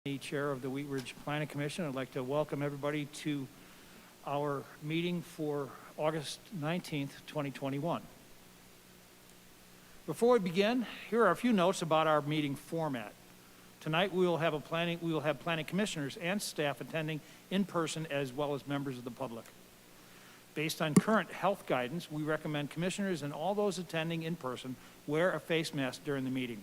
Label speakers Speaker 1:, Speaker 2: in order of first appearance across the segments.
Speaker 1: The Chair of the Wheat Ridge Planning Commission. I'd like to welcome everybody to our meeting for August 19th, 2021. Before we begin, here are a few notes about our meeting format. Tonight we will have planning commissioners and staff attending in person as well as members of the public. Based on current health guidance, we recommend commissioners and all those attending in person wear a face mask during the meeting.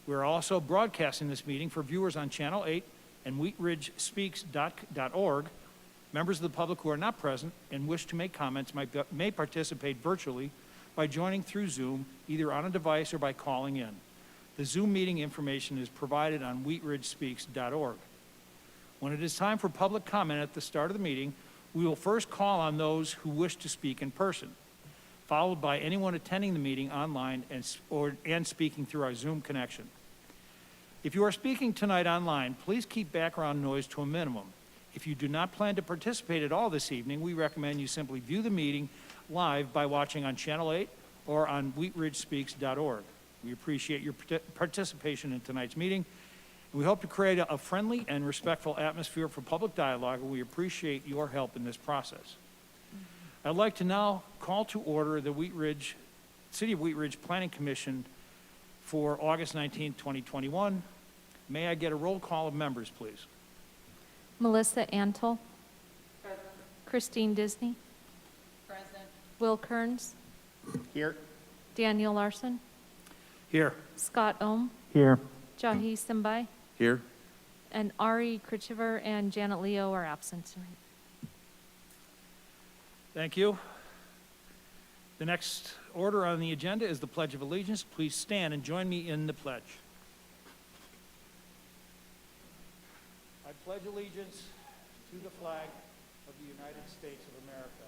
Speaker 1: We're also broadcasting this meeting for viewers on Channel 8 and wheatridgespeaks.org. Members of the public who are not present and wish to make comments may participate virtually by joining through Zoom, either on a device or by calling in. The Zoom meeting information is provided on wheatridgespeaks.org. When it is time for public comment at the start of the meeting, we will first call on those who wish to speak in person, followed by anyone attending the meeting online and speaking through our Zoom connection. If you are speaking tonight online, please keep background noise to a minimum. If you do not plan to participate at all this evening, we recommend you simply view the meeting live by watching on Channel 8 or on wheatridgespeaks.org. We appreciate your participation in tonight's meeting. We hope to create a friendly and respectful atmosphere for public dialogue, and we appreciate your help in this process. I'd like to now call to order the City of Wheat Ridge Planning Commission for August 19, 2021. May I get a roll call of members, please?
Speaker 2: Melissa Antle.
Speaker 3: Present.
Speaker 2: Christine Disney.
Speaker 3: Present.
Speaker 2: Will Kearns.
Speaker 1: Here.
Speaker 2: Daniel Larson.
Speaker 1: Here.
Speaker 2: Scott Ohm.
Speaker 1: Here.
Speaker 2: Jahi Simbai.
Speaker 4: Here.
Speaker 2: And Ari Krichiver and Janet Leo are absent tonight.
Speaker 1: Thank you. The next order on the agenda is the Pledge of Allegiance. Please stand and join me in the pledge. I pledge allegiance to the flag of the United States of America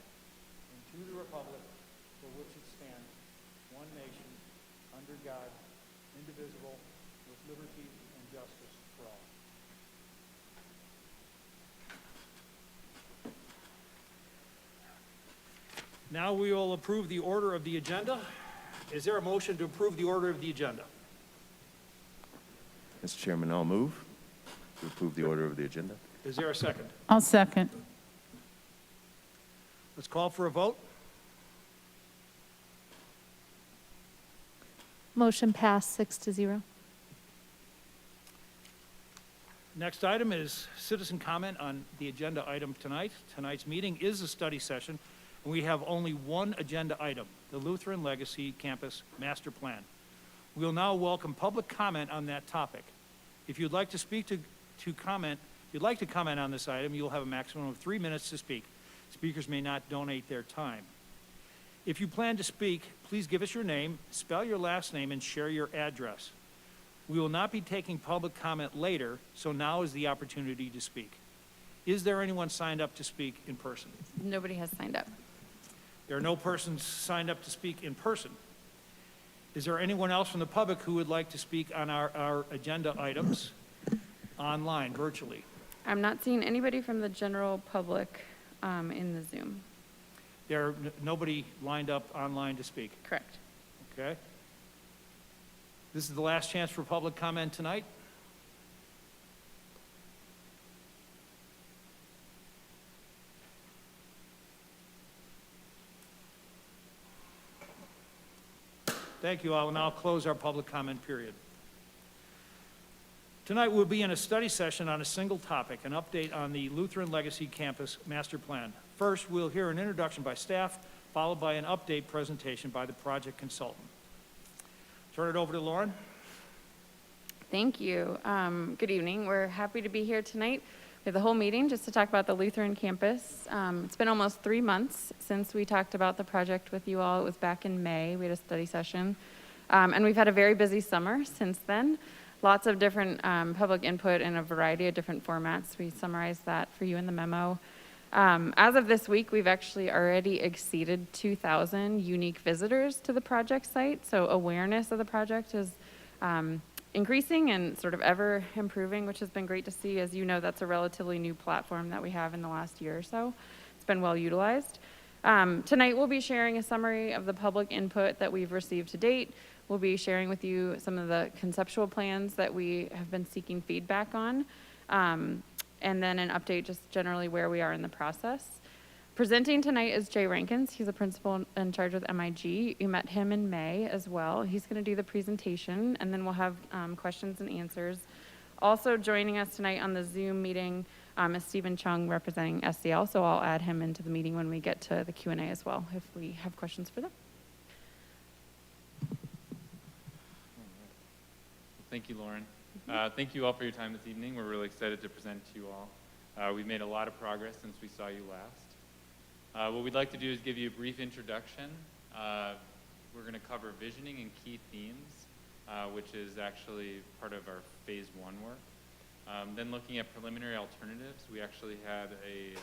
Speaker 1: and to the republic for which it stands, one nation, under God, indivisible, with liberty and justice for all. Now we will approve the order of the agenda. Is there a motion to approve the order of the agenda?
Speaker 4: Mr. Chairman, I'll move to approve the order of the agenda.
Speaker 1: Is there a second?
Speaker 3: I'll second.
Speaker 1: Let's call for a vote.
Speaker 2: Motion passed 6-0.
Speaker 1: Next item is citizen comment on the agenda item tonight. Tonight's meeting is a study session, and we have only one agenda item, the Lutheran Legacy Campus Master Plan. We will now welcome public comment on that topic. If you'd like to comment on this item, you'll have a maximum of 3 minutes to speak. Speakers may not donate their time. If you plan to speak, please give us your name, spell your last name, and share your address. We will not be taking public comment later, so now is the opportunity to speak. Is there anyone signed up to speak in person?
Speaker 3: Nobody has signed up.
Speaker 1: There are no persons signed up to speak in person. Is there anyone else from the public who would like to speak on our agenda items online, virtually?
Speaker 3: I'm not seeing anybody from the general public in the Zoom.
Speaker 1: There are nobody lined up online to speak.
Speaker 3: Correct.
Speaker 1: Okay. This is the last chance for public comment tonight. Thank you. I will now close our public comment period. Tonight we'll be in a study session on a single topic, an update on the Lutheran Legacy Campus Master Plan. First, we'll hear an introduction by staff, followed by an update presentation by the project consultant. Turn it over to Lauren.
Speaker 3: Thank you. Good evening. We're happy to be here tonight. We have the whole meeting just to talk about the Lutheran campus. It's been almost 3 months since we talked about the project with you all. It was back in May. We had a study session. And we've had a very busy summer since then. Lots of different public input in a variety of different formats. We summarized that for you in the memo. As of this week, we've actually already exceeded 2,000 unique visitors to the project site. So awareness of the project is increasing and sort of ever improving, which has been great to see. As you know, that's a relatively new platform that we have in the last year or so. It's been well utilized. Tonight we'll be sharing a summary of the public input that we've received to date. We'll be sharing with you some of the conceptual plans that we have been seeking feedback on, and then an update just generally where we are in the process. Presenting tonight is Jay Rankins. He's a principal in charge with MIG. You met him in May as well. He's going to do the presentation, and then we'll have questions and answers. Also joining us tonight on the Zoom meeting is Stephen Chung representing SCL, so I'll add him into the meeting when we get to the Q&A as well, if we have questions for them.
Speaker 5: Thank you, Lauren. Thank you all for your time this evening. We're really excited to present to you all. We've made a lot of progress since we saw you last. What we'd like to do is give you a brief introduction. We're going to cover visioning and key themes, which is actually part of our phase 1 work. Then looking at preliminary alternatives, we actually had a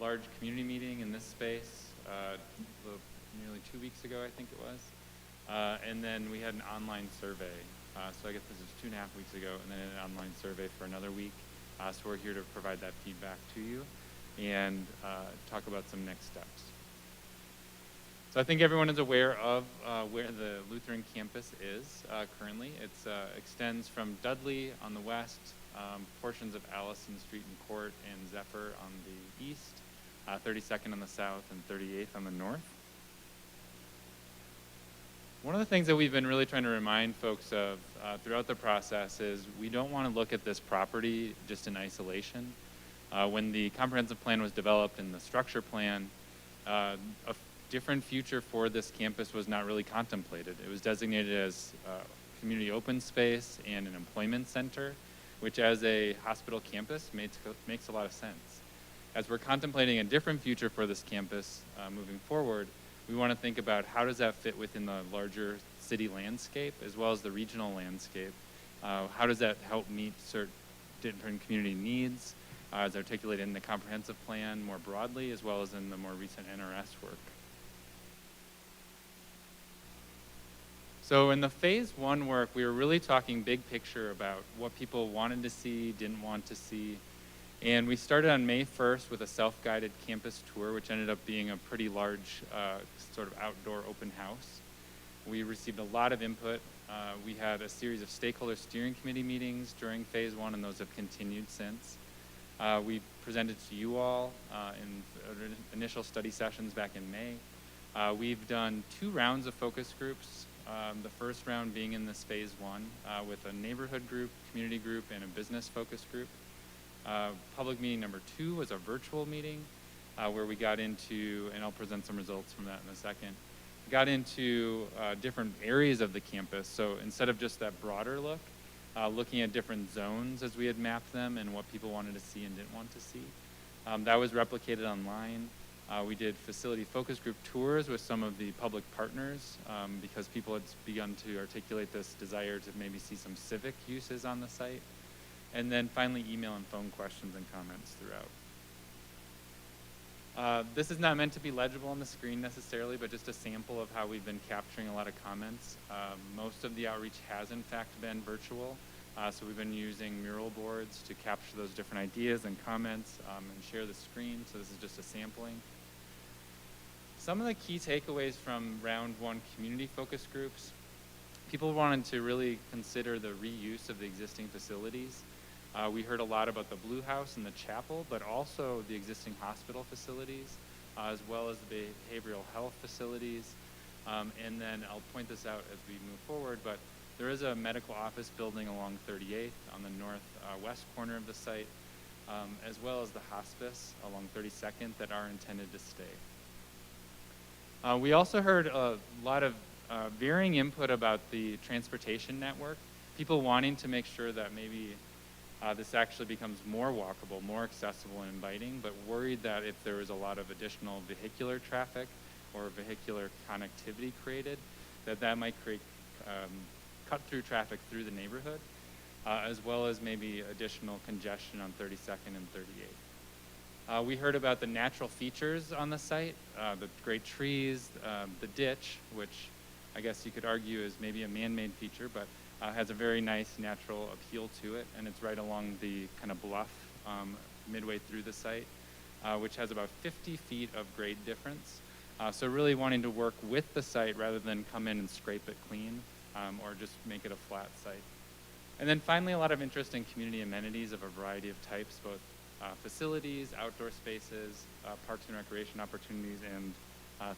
Speaker 5: large community meeting in this space nearly 2 weeks ago, I think it was. And then we had an online survey. So I guess this is 2.5 weeks ago, and then an online survey for another week. So we're here to provide that feedback to you and talk about some next steps. So I think everyone is aware of where the Lutheran campus is currently. It extends from Dudley on the west, portions of Allison Street and Court and Zephyr on the east, 32nd on the south, and 38th on the north. One of the things that we've been really trying to remind folks of throughout the process is we don't want to look at this property just in isolation. When the comprehensive plan was developed and the structure plan, a different future for this campus was not really contemplated. It was designated as community open space and an employment center, which as a hospital campus makes a lot of sense. As we're contemplating a different future for this campus moving forward, we want to think about how does that fit within the larger city landscape as well as the regional landscape. How does that help meet certain different community needs as articulated in the comprehensive plan more broadly as well as in the more recent NRS work. So in the phase 1 work, we were really talking big picture about what people wanted to see, didn't want to see. And we started on May 1st with a self-guided campus tour, which ended up being a pretty large sort of outdoor open house. We received a lot of input. We had a series of stakeholder steering committee meetings during phase 1, and those have continued since. We presented to you all in initial study sessions back in May. We've done 2 rounds of focus groups. The first round being in this phase 1 with a neighborhood group, community group, and a business focus group. Public meeting number 2 was a virtual meeting where we got into, and I'll present some results from that in a second, got into different areas of the campus. So instead of just that broader look, looking at different zones as we had mapped them and what people wanted to see and didn't want to see. That was replicated online. We did facility focus group tours with some of the public partners because people had begun to articulate this desire to maybe see some civic uses on the site. And then finally, email and phone questions and comments throughout. This is not meant to be legible on the screen necessarily, but just a sample of how we've been capturing a lot of comments. Most of the outreach has in fact been virtual. So we've been using mural boards to capture those different ideas and comments and share the screen. So this is just a sampling. Some of the key takeaways from round 1 community focus groups, people wanted to really consider the reuse of the existing facilities. We heard a lot about the Blue House and the chapel, but also the existing hospital facilities, as well as the behavioral health facilities. And then I'll point this out as we move forward, but there is a medical office building along 38th on the northwest corner of the site, as well as the hospice along 32nd that are intended to stay. We also heard a lot of varying input about the transportation network, people wanting to make sure that maybe this actually becomes more walkable, more accessible and inviting, but worried that if there was a lot of additional vehicular traffic or vehicular connectivity created, that might create cut-through traffic through the neighborhood, as well as maybe additional congestion on 32nd and 38th. We heard about the natural features on the site, the great trees, the ditch, which I guess you could argue is maybe a man-made feature, but has a very nice natural appeal to it, and it's right along the kind of bluff midway through the site, which has about 50 feet of grade difference So really wanting to work with the site rather than come in and scrape it clean or just make it a flat site. And then finally, a lot of interest in community amenities of a variety of types, both facilities, outdoor spaces, parks and recreation opportunities, and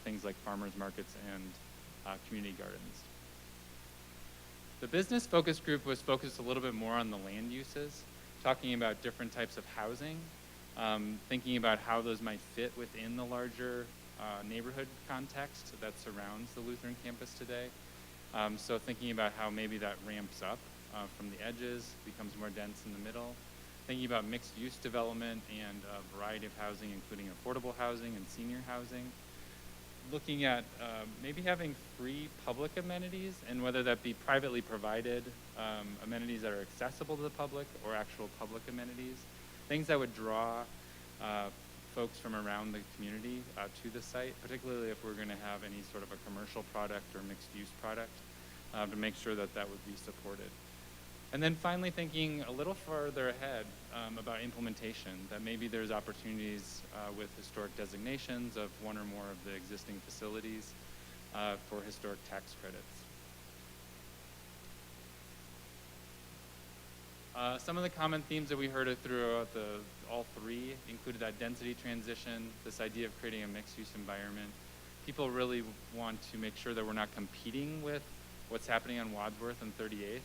Speaker 5: things like farmers markets and community gardens. The business focus group was focused a little bit more on the land uses, talking about different types of housing, thinking about how those might fit within the larger neighborhood context that surrounds the Lutheran campus today. So thinking about how maybe that ramps up from the edges, becomes more dense in the middle, thinking about mixed use development and a variety of housing, including affordable housing and senior housing, looking at maybe having free public amenities, and whether that be privately provided amenities that are accessible to the public or actual public amenities, things that would draw folks from around the community to the site, particularly if we're going to have any sort of a commercial product or mixed use product, to make sure that that would be supported. And then finally thinking a little further ahead about implementation, that maybe there's opportunities with historic designations of one or more of the existing facilities for historic tax credits. Some of the common themes that we heard throughout all three included that density transition, this idea of creating a mixed-use environment. People really want to make sure that we're not competing with what's happening on Wadsworth and 38th,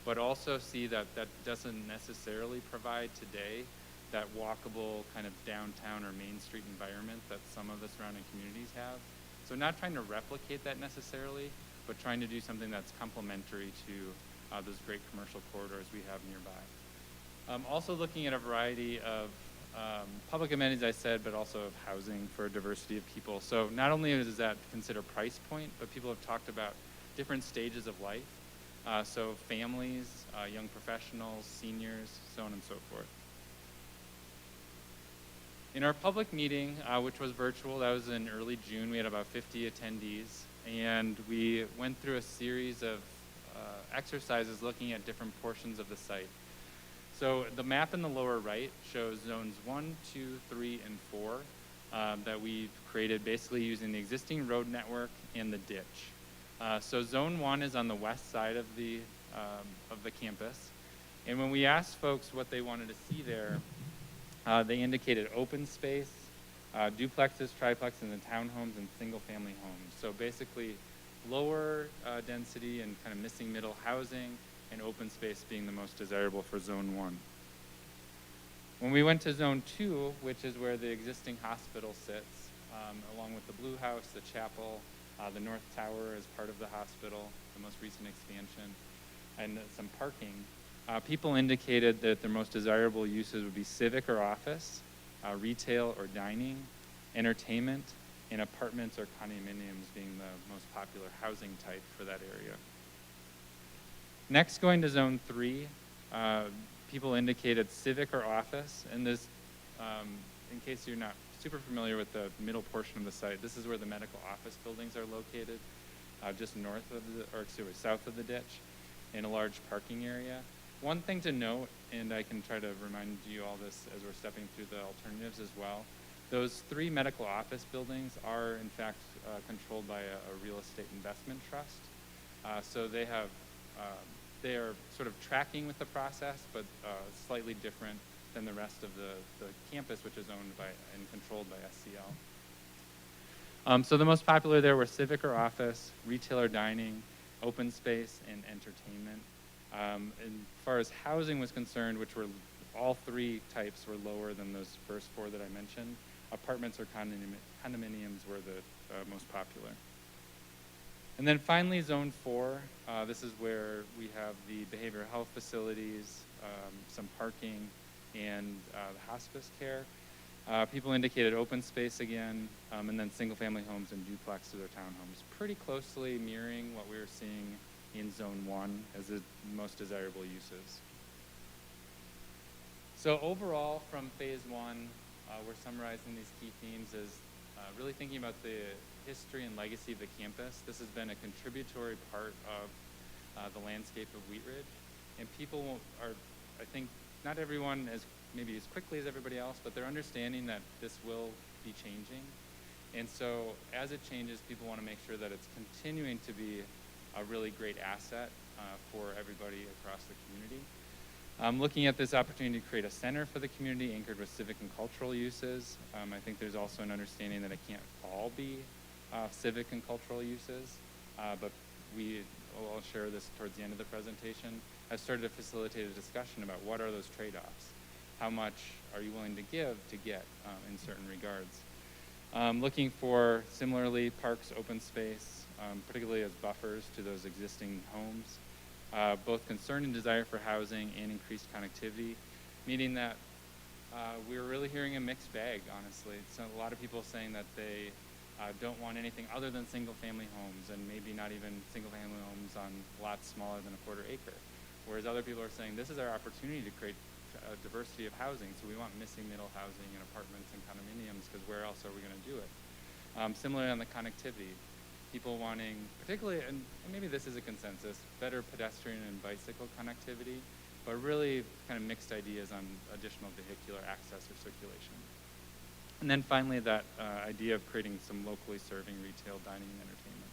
Speaker 5: but also see that that doesn't necessarily provide today that walkable kind of downtown or Main Street environment that some of the surrounding communities have. So not trying to replicate that necessarily, but trying to do something that's complementary to those great commercial corridors we have nearby. Also looking at a variety of public amenities, I said, but also of housing for a diversity of people. So not only does that consider price point, but people have talked about different stages of life. So families, young professionals, seniors, so on and so forth. In our public meeting, which was virtual, that was in early June, we had about 50 attendees, and we went through a series of exercises looking at different portions of the site. So the map in the lower right shows zones 1, 2, 3, and 4 that we've created basically using the existing road network and the ditch. So zone 1 is on the west side of the campus. And when we asked folks what they wanted to see there, they indicated open space, duplexes, triplexes, and townhomes and single family homes. So basically lower density and kind of missing middle housing, and open space being the most desirable for zone 1. When we went to zone 2, which is where the existing hospital sits, along with the Blue House, the chapel, the North Tower as part of the hospital, the most recent expansion, and some parking, people indicated that their most desirable uses would be civic or office, retail or dining, entertainment, and apartments or condominiums being the most popular housing type for that area. Next, going to zone 3, people indicated civic or office, and this, in case you're not super familiar with the middle portion of the site, this is where the medical office buildings are located, just south of the ditch, in a large parking area. One thing to note, and I can try to remind you all this as we're stepping through the alternatives as well, those 3 medical office buildings are in fact controlled by a real estate investment trust. So they are sort of tracking with the process, but slightly different than the rest of the campus, which is owned by and controlled by SCL. So the most popular there were civic or office, retail or dining, open space, and entertainment. As far as housing was concerned, which were all 3 types were lower than those first 4 that I mentioned, apartments or condominiums were the most popular. And then finally, zone 4, this is where we have the behavioral health facilities, some parking, and the hospice care. People indicated open space again, and then single family homes and duplexes or townhomes, pretty closely mirroring what we were seeing in zone 1 as the most desirable uses. So overall, from phase 1, we're summarizing these key themes as really thinking about the history and legacy of the campus. This has been a contributory part of the landscape of Wheat Ridge, and people are, I think, not everyone maybe as quickly as everybody else, but they're understanding that this will be changing, And so as it changes, people want to make sure that it's continuing to be a really great asset for everybody across the community. Looking at this opportunity to create a center for the community anchored with civic and cultural uses. I think there's also an understanding that it can't all be civic and cultural uses, but I'll share this towards the end of the presentation. I've started to facilitate a discussion about what are those trade-offs. How much are you willing to give to get in certain regards? Looking for, similarly, parks, open space, particularly as buffers to those existing homes. Both concern and desire for housing and increased connectivity, meaning that we're really hearing a mixed bag, honestly. So a lot of people saying that they don't want anything other than single-family homes, and maybe not even single-family homes on lots smaller than a quarter acre. Whereas other people are saying, this is our opportunity to create a diversity of housing, so we want missing middle housing and apartments and condominiums, because where else are we going to do it? Similarly on the connectivity, people wanting, particularly, and maybe this is a consensus, better pedestrian and bicycle connectivity, but really kind of mixed ideas on additional vehicular access or circulation. And then finally, that idea of creating some locally serving retail, dining, and entertainment.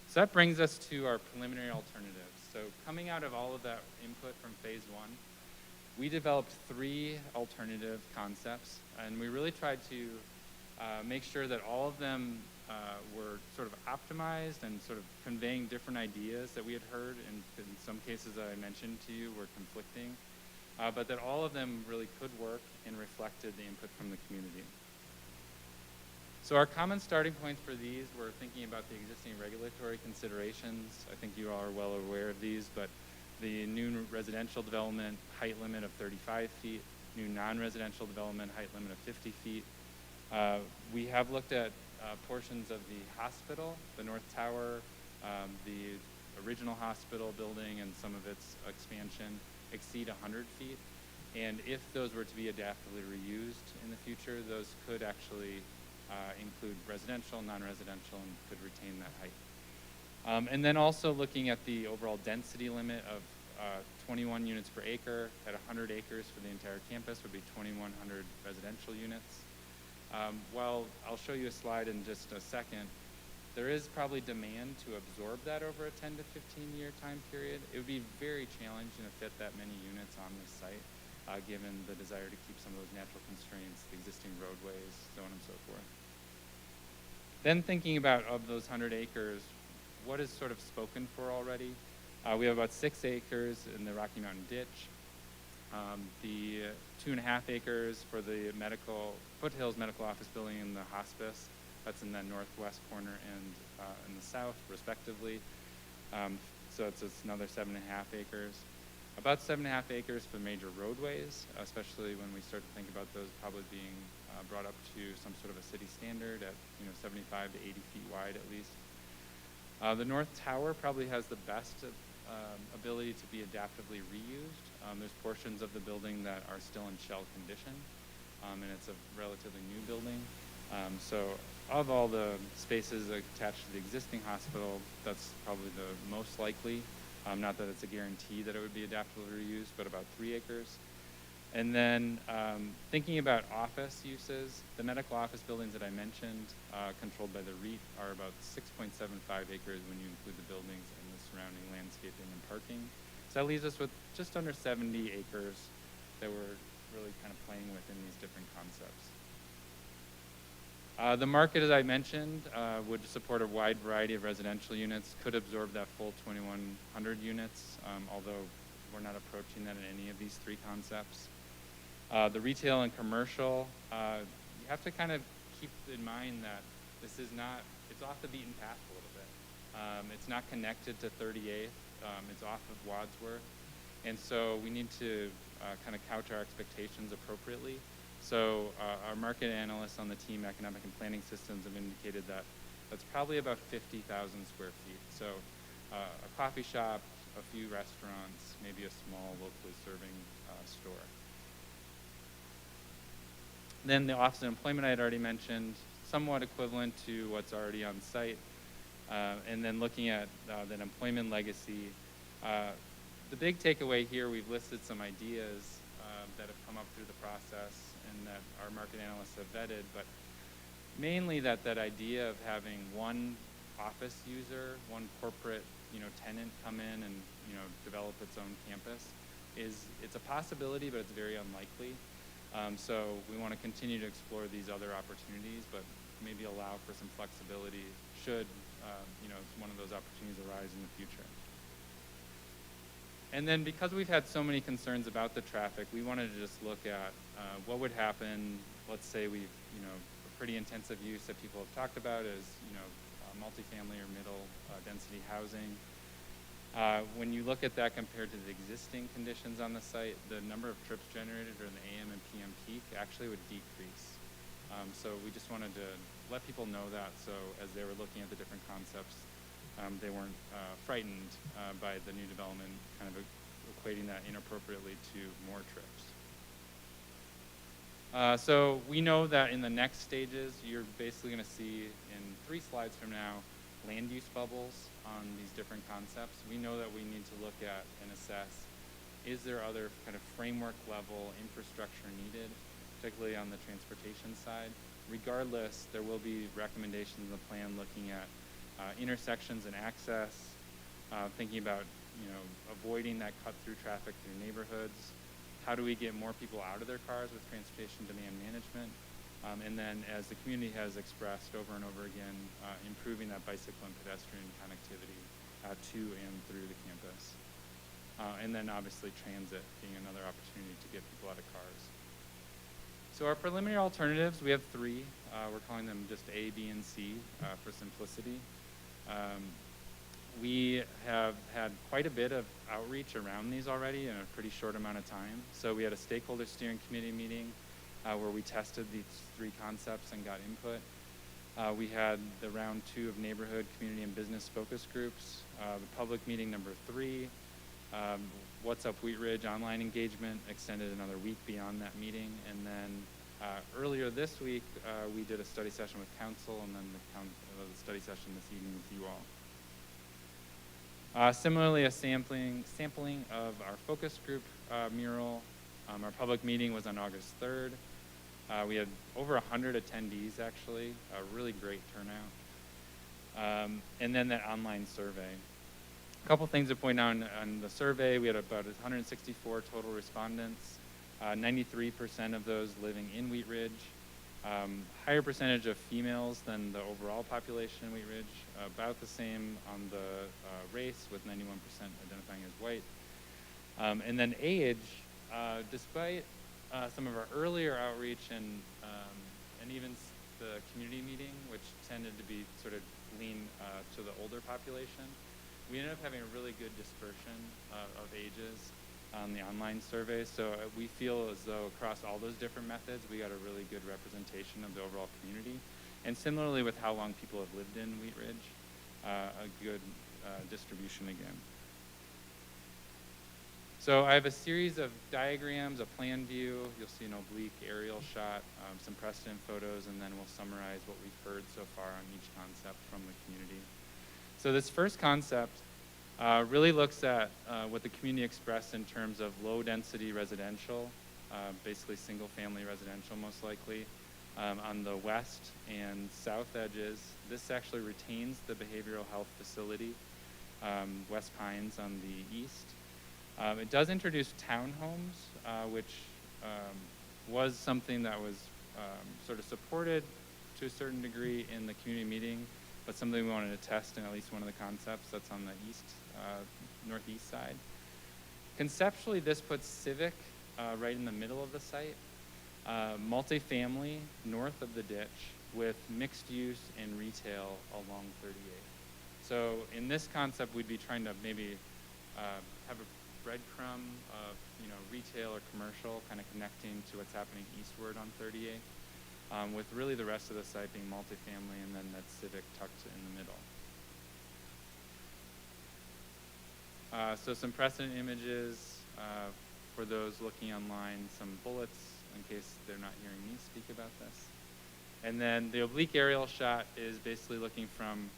Speaker 5: So that brings us to our preliminary alternatives. So coming out of all of that input from phase one, we developed 3 alternative concepts, and we really tried to make sure that all of them were sort of optimized and sort of conveying different ideas that we had heard, and in some cases that I mentioned to you were conflicting, but that all of them really could work and reflected the input from the community. So our common starting points for these were thinking about the existing regulatory considerations. I think you all are well aware of these, but the new residential development height limit of 35 feet, new non-residential development height limit of 50 feet. We have looked at portions of the hospital, the North Tower, the original hospital building and some of its expansion exceed 100 feet. And if those were to be adaptively reused in the future, those could actually include residential, non-residential, and could retain that height. And then also looking at the overall density limit of 21 units per acre. At 100 acres for the entire campus would be 2,100 residential units. Well, I'll show you a slide in just a second. There is probably demand to absorb that over a 10 to 15 year time period. It would be very challenging to fit that many units on this site, given the desire to keep some of those natural constraints, the existing roadways, so on and so forth. Then thinking about, of those 100 acres, what is sort of spoken for already? We have about 6 acres in the Rocky Mountain Ditch. The 2.5 acres for the Foothills Medical Office Building and the hospice. That's in that northwest corner and in the south, respectively. So it's another 7.5 acres. About 7.5 acres for major roadways, especially when we start to think about those probably being brought up to some sort of a city standard at 75 to 80 feet wide at least. The North Tower probably has the best ability to be adaptively reused. There's portions of the building that are still in shell condition, and it's a relatively new building. So of all the spaces attached to the existing hospital, that's probably the most likely. Not that it's a guarantee that it would be adaptively reused, but about 3 acres. And then thinking about office uses, the medical office buildings that I mentioned, controlled by the REIT, are about 6.75 acres when you include the buildings and the surrounding landscaping and parking. So that leaves us with just under 70 acres that we're really kind of playing with in these different concepts. The market, as I mentioned, would support a wide variety of residential units, could absorb that full 2,100 units, although we're not approaching that in any of these 3 concepts. The retail and commercial, you have to kind of keep in mind that this is not, it's off the beaten path a little bit. It's not connected to 38th, it's off of Wadsworth. And so we need to kind of couch our expectations appropriately. So our market analysts on the team, Economic and Planning Systems, have indicated that that's probably about 50,000 square feet. So a coffee shop, a few restaurants, maybe a small locally serving store. Then the office and employment I had already mentioned, somewhat equivalent to what's already on site. And then looking at the employment legacy, the big takeaway here, we've listed some ideas that have come up through the process and that our market analysts have vetted, but mainly that idea of having one office user, one corporate, tenant come in and, develop its own campus it's a possibility, but it's very unlikely. So we want to continue to explore these other opportunities, but maybe allow for some flexibility should, one of those opportunities arise in the future. And then because we've had so many concerns about the traffic, we wanted to just look at what would happen. Let's say we've, a pretty intensive use that people have talked about is, multifamily or middle density housing. When you look at that compared to the existing conditions on the site, the number of trips generated during the AM and PM peak actually would decrease. So we just wanted to let people know that, so as they were looking at the different concepts, they weren't frightened by the new development kind of equating that inappropriately to more trips. So we know that in the next stages, you're basically going to see in 3 slides from now, land use bubbles on these different concepts. We know that we need to look at and assess, is there other kind of framework level infrastructure needed, particularly on the transportation side? Regardless, there will be recommendations in the plan looking at intersections and access, thinking about, avoiding that cut-through traffic through neighborhoods. How do we get more people out of their cars with transportation demand management? And then, as the community has expressed over and over again, improving that bicycle and pedestrian connectivity to and through the campus. And then, obviously, transit being another opportunity to get people out of cars. So our preliminary alternatives, we have 3. We're calling them just A, B, and C for simplicity. We have had quite a bit of outreach around these already in a pretty short amount of time. So we had a stakeholder steering committee meeting where we tested these 3 concepts and got input. We had the round 2 of neighborhood, community, and business focus groups. The public meeting number 3, What's Up Wheat Ridge online engagement extended another week beyond that meeting. And then earlier this week, we did a study session with council, and then the study session this evening with you all. Similarly, a sampling of our focus group mural. Our public meeting was on August 3rd. We had over 100 attendees, actually, a really great turnout. And then that online survey. A couple things to point out on the survey. We had about 164 total respondents, 93% of those living in Wheat Ridge. Higher percentage of females than the overall population in Wheat Ridge, about the same on the race, with 91% identifying as white. And then age, despite some of our earlier outreach and even the community meeting, which tended to be sort of lean to the older population, we ended up having a really good dispersion of ages on the online survey. So we feel as though across all those different methods, we got a really good representation of the overall community. And similarly with how long people have lived in Wheat Ridge, a good distribution again. So I have a series of diagrams, a plan view. You'll see an oblique aerial shot, some precedent photos, and then we'll summarize what we've heard so far on each concept from the community. So this first concept really looks at what the community expressed in terms of low-density residential, basically single-family residential most likely, on the west and south edges. This actually retains the behavioral health facility, West Pines on the east. It does introduce townhomes, which was something that was sort of supported to a certain degree in the community meeting, but something we wanted to test in at least one of the concepts that's on the east, northeast side. Conceptually, this puts Civic right in the middle of the site, multifamily north of the ditch with mixed use and retail along 38. So in this concept, we'd be trying to maybe have a breadcrumb of retail or commercial kind of connecting to what's happening eastward on 38. With really the rest of the site being multifamily and then that Civic tucked in the middle. So some precedent images for those looking online, some bullets in case they're not hearing me speak about this. And then the oblique aerial shot is basically looking from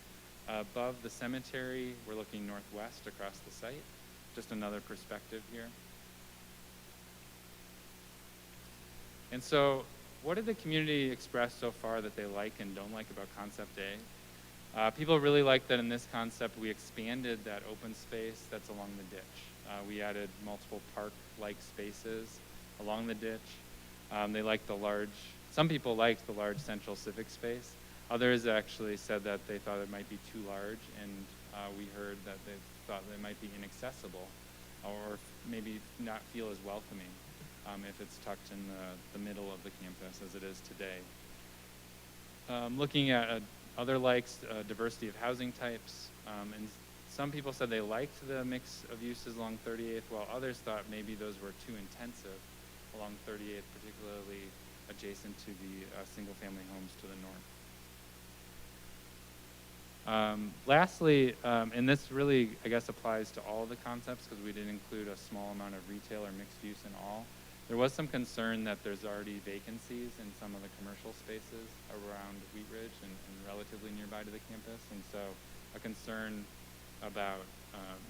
Speaker 5: above the cemetery. We're looking northwest across the site. Just another perspective here. And so what did the community express so far that they like and don't like about Concept A? People really like that in this concept we expanded that open space that's along the ditch. We added multiple park-like spaces along the ditch. They liked some people liked the large central civic space. Others actually said that they thought it might be too large, and we heard that they thought they might be inaccessible or maybe not feel as welcoming if it's tucked in the middle of the campus as it is today. Looking at other likes, diversity of housing types, and some people said they liked the mix of uses along 38th, while others thought maybe those were too intensive along 38th, particularly adjacent to the single-family homes to the north. Lastly, and this really, I guess, applies to all of the concepts because we did include a small amount of retail or mixed use in all. There was some concern that there's already vacancies in some of the commercial spaces around Wheat Ridge and relatively nearby to the campus, and so a concern about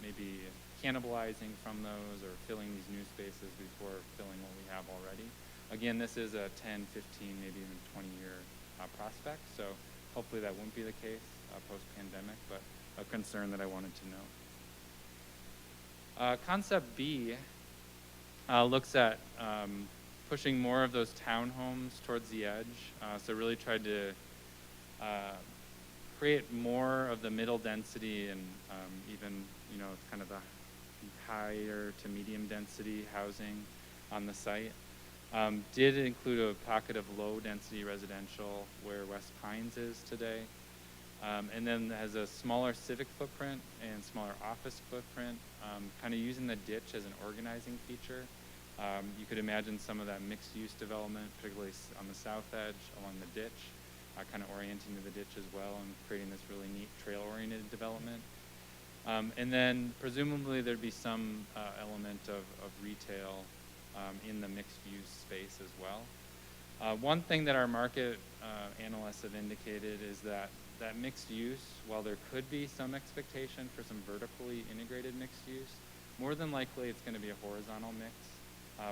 Speaker 5: maybe cannibalizing from those or filling these new spaces before filling what we have already. Again, this is a 10, 15, maybe even 20-year prospect, so hopefully that won't be the case post-pandemic, but a concern that I wanted to know. Concept B looks at pushing more of those townhomes towards the edge, so really tried to create more of the middle density and even, kind of the higher to medium density housing on the site. Did include a pocket of low density residential where West Pines is today. And then has a smaller civic footprint and smaller office footprint, kind of using the ditch as an organizing feature. You could imagine some of that mixed use development, particularly on the south edge along the ditch, kind of orienting to the ditch as well and creating this really neat trail-oriented development. And then presumably there'd be some element of retail in the mixed use space as well. One thing that our market analysts have indicated is that mixed use, while there could be some expectation for some vertically integrated mixed use, more than likely it's going to be a horizontal mix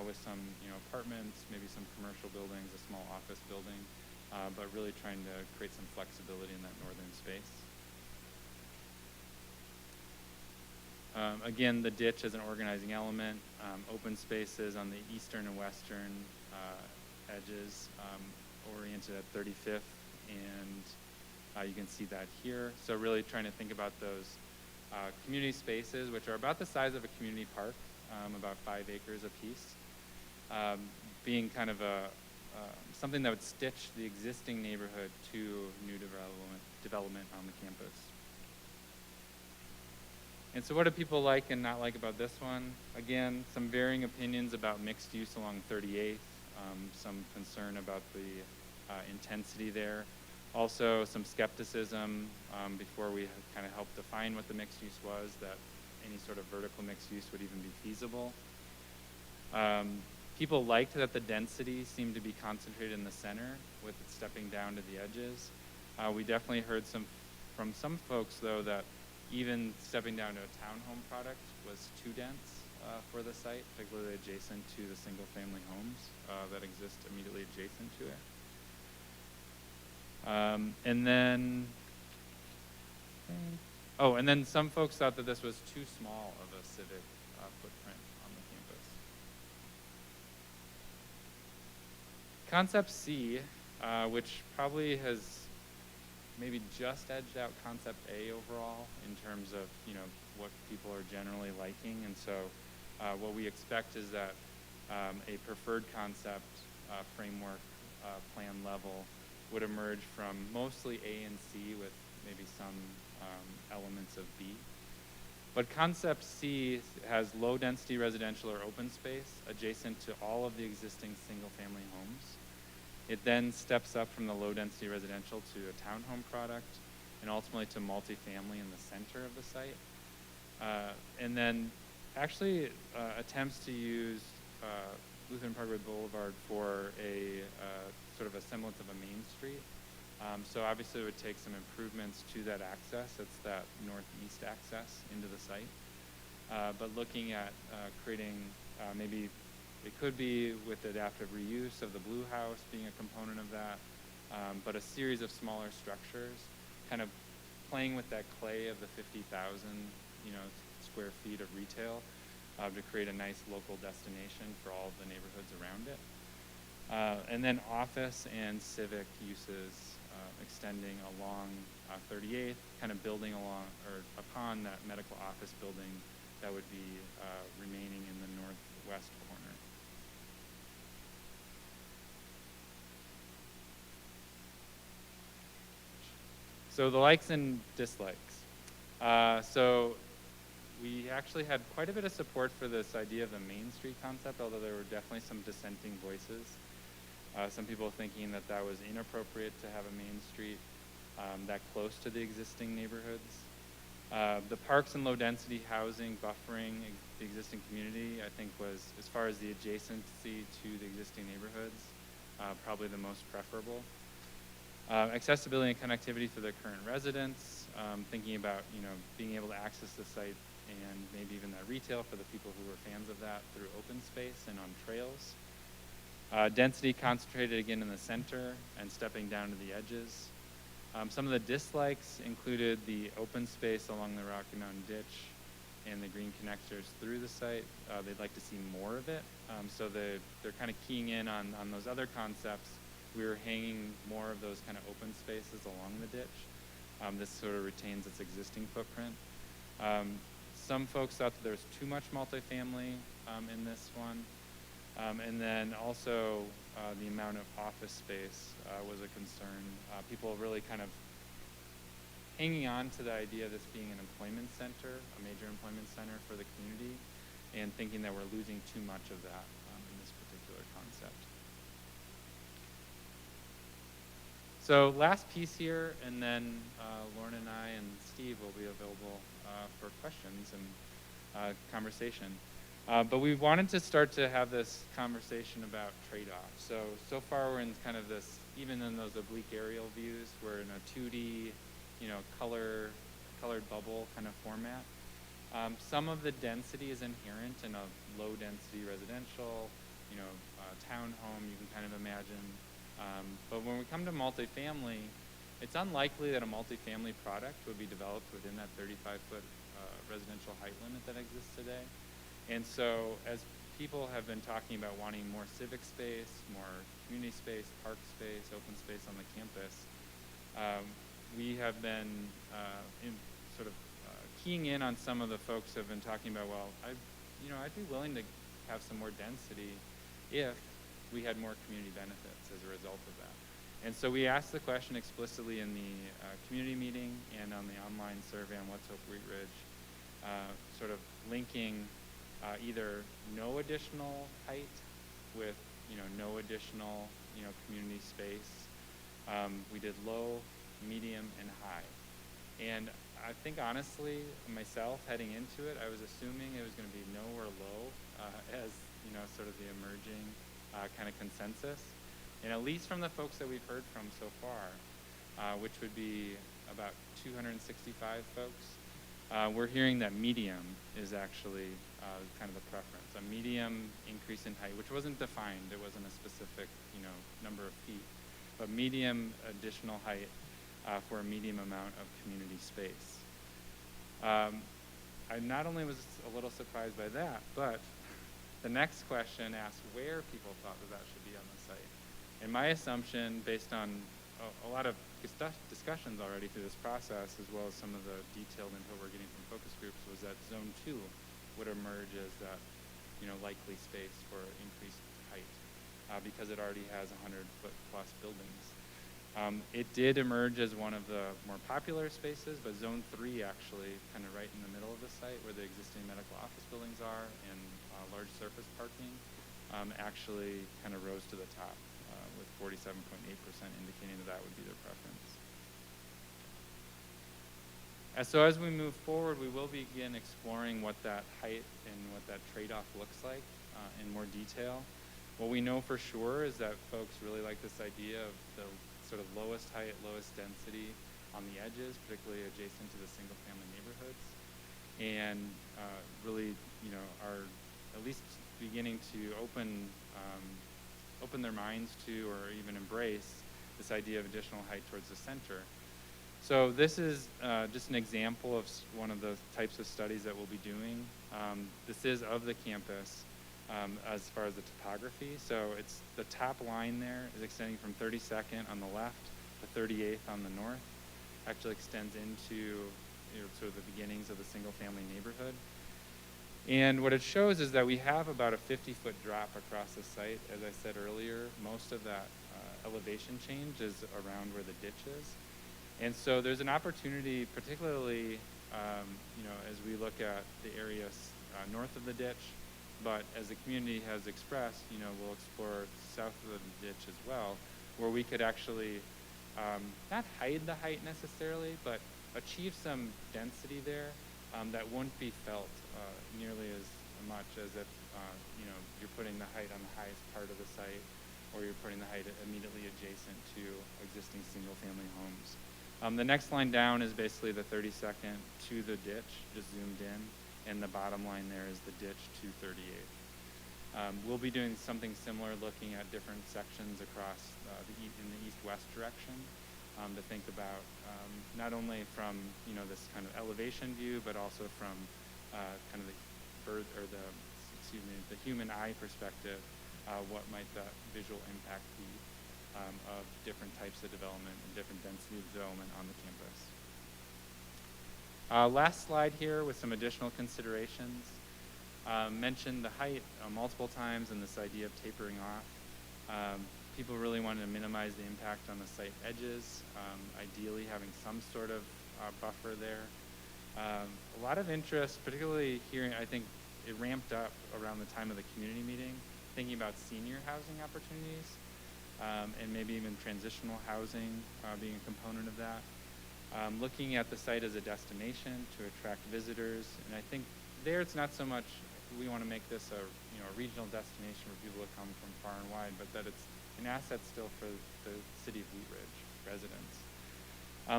Speaker 5: with some apartments, maybe some commercial buildings, a small office building, but really trying to create some flexibility in that northern space. Again, the ditch as an organizing element, open spaces on the eastern and western edges oriented at 35th, and you can see that here. So really trying to think about those community spaces, which are about the size of a community park, about 5 acres apiece, being kind of something that would stitch the existing neighborhood to new development on the campus. And so what do people like and not like about this one? Again, some varying opinions about mixed use along 38th, some concern about the intensity there. Also some skepticism before we kind of helped define what the mixed use was, that any sort of vertical mixed use would even be feasible. People liked that the density seemed to be concentrated in the center with it stepping down to the edges. We definitely heard from some folks though that even stepping down to a townhome product was too dense for the site, particularly adjacent to the single family homes that exist immediately adjacent to it. And then some folks thought that this was too small of a civic footprint on the campus. Concept C, which probably has maybe just edged out Concept A overall in terms of what people are generally liking, and so what we expect is that a preferred concept framework plan level would emerge from mostly A and C with maybe some elements of B. But Concept C has low density residential or open space adjacent to all of the existing single family homes. It then steps up from the low density residential to a townhome product and ultimately to multifamily in the center of the site. And then actually attempts to use Lutheran Parkway Boulevard for a sort of a semblance of a main street. So obviously it would take some improvements to that access. It's that northeast access into the site. But looking at creating maybe It could be with adaptive reuse of the blue house being a component of that, but a series of smaller structures, kind of playing with that clay of the 50,000, square feet of retail to create a nice local destination for all of the neighborhoods around it. And then office and civic uses extending along 38th, kind of building along or upon that medical office building that would be remaining in the northwest corner. So the likes and dislikes. So we actually had quite a bit of support for this idea of the Main Street concept, although there were definitely some dissenting voices. Some people thinking that that was inappropriate to have a Main Street that close to the existing neighborhoods. The parks and low density housing buffering the existing community, I think, was, as far as the adjacency to the existing neighborhoods, probably the most preferable. Accessibility and connectivity for the current residents, thinking about being able to access the site and maybe even that retail for the people who were fans of that through open space and on trails. Density concentrated again in the center and stepping down to the edges. Some of the dislikes included the open space along the Rocky Mountain Ditch and the green connectors through the site. They'd like to see more of it. So they're kind of keying in on those other concepts. We were hanging more of those kind of open spaces along the ditch. This sort of retains its existing footprint. Some folks thought that there was too much multifamily in this one. And then also the amount of office space was a concern. People really kind of hanging on to the idea of this being an employment center, a major employment center for the community, and thinking that we're losing too much of that in this particular concept. So last piece here, and then Lauren and I and Steve will be available for questions and conversation. But we wanted to start to have this conversation about trade-offs. So far we're in kind of this, even in those oblique aerial views, we're in a 2D, colored bubble kind of format. Some of the density is inherent in a low-density residential, townhome, you can kind of imagine. But when we come to multifamily, it's unlikely that a multifamily product would be developed within that 35-foot residential height limit that exists today. And so as people have been talking about wanting more civic space, more community space, park space, open space on the campus, we have been keying in on some of the folks who have been talking about, well, I'd be willing to have some more density if we had more community benefits as a result of that. And so we asked the question explicitly in the community meeting and on the online survey on Let's Hope Wheat Ridge, sort of linking either no additional height with no additional community space. We did low, medium, and high. And I think honestly, myself heading into it, I was assuming it was going to be no or low as sort of the emerging kind of consensus. And at least from the folks that we've heard from so far, which would be about 265 folks, we're hearing that medium is actually kind of the preference. A medium increase in height, which wasn't defined. It wasn't a specific, number of feet, but medium additional height for a medium amount of community space. I not only was a little surprised by that, but the next question asked where people thought that should be on the site. And my assumption, based on a lot of discussions already through this process, as well as some of the detailed input we're getting from focus groups, was that Zone 2 would emerge as that, likely space for increased height, because it already has 100-foot plus buildings. It did emerge as one of the more popular spaces, but Zone 3 actually, kind of right in the middle of the site where the existing medical office buildings are and large surface parking, actually kind of rose to the top with 47.8% indicating that would be their preference. So as we move forward, we will begin exploring what that height and what that trade-off looks like in more detail. What we know for sure is that folks really like this idea of the sort of lowest height, lowest density on the edges, particularly adjacent to the single-family neighborhoods, and really, are at least beginning to open their minds to or even embrace this idea of additional height towards the center. So this is just an example of one of the types of studies that we'll be doing. This is of the campus as far as the topography. So it's the top line there is extending from 32nd on the left to 38th on the north. Actually extends into sort of the beginnings of the single-family neighborhood. And what it shows is that we have about a 50-foot drop across the site. As I said earlier, most of that elevation change is around where the ditch is. And so there's an opportunity, particularly as we look at the areas north of the ditch, but as the community has expressed, we'll explore south of the ditch as well, where we could actually not hide the height necessarily, but achieve some density there that wouldn't be felt nearly as much as if you're putting the height on the highest part of the site, or you're putting the height immediately adjacent to existing single-family homes. The next line down is basically the 32nd to the ditch, just zoomed in, and the bottom line there is the ditch to 38th. We'll be doing something similar, looking at different sections across in the east-west direction to think about not only from this kind of elevation view, but also from kind of the bird or the human eye perspective. What might the visual impact be of different types of development and different density of development on the campus? Last slide here with some additional considerations. Mentioned the height multiple times and this idea of tapering off. People really wanted to minimize the impact on the site edges, ideally having some sort of buffer there. A lot of interest, particularly here, I think it ramped up around the time of the community meeting, thinking about senior housing opportunities and maybe even transitional housing being a component of that. Looking at the site as a destination to attract visitors, and I think there it's not so much we want to make this a regional destination for people to come from far and wide, but that it's an asset still for the city of Wheat Ridge residents.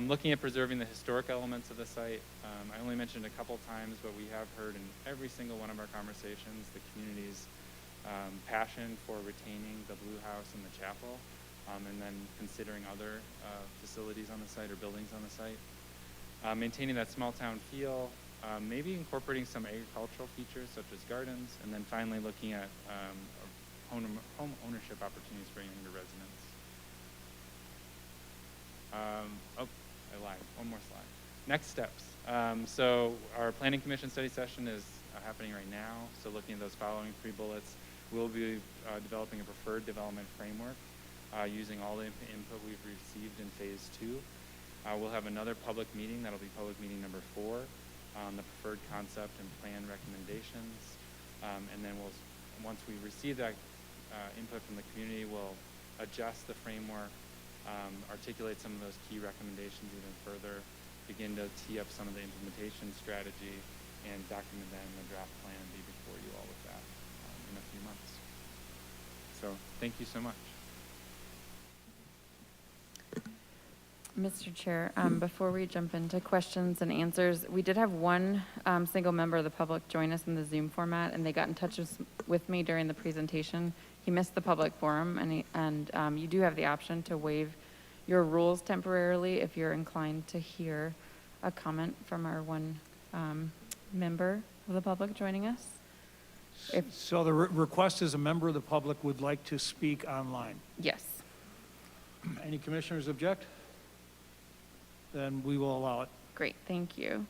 Speaker 5: Looking at preserving the historic elements of the site, I only mentioned a couple times, but we have heard in every single one of our conversations the community's passion for retaining the Blue House and the chapel, and then considering other facilities on the site or buildings on the site. Maintaining that small town feel, maybe incorporating some agricultural features such as gardens, and then finally looking at home ownership opportunities for younger residents. I lied. One more slide. Next steps. So our Planning Commission study session is happening right now. So looking at those following 3 bullets, we'll be developing a preferred development framework using all the input we've received in phase 2. We'll have another public meeting. That'll be public meeting number 4 on the preferred concept and plan recommendations. And then once we receive that input from the community, we'll adjust the framework, articulate some of those key recommendations even further, begin to tee up some of the implementation strategy, and document that in the draft plan and be before you all with that in a few months. So thank you so much.
Speaker 3: Mr. Chair, before we jump into questions and answers, we did have one single member of the public join us in the Zoom format, and they got in touch with me during the presentation. He missed the public forum, and you do have the option to waive your rules temporarily if you're inclined to hear a comment from our one member of the public joining us.
Speaker 1: So the request is a member of the public would like to speak online.
Speaker 3: Yes.
Speaker 1: Any commissioners object? Then we will allow it.
Speaker 3: Great, thank you.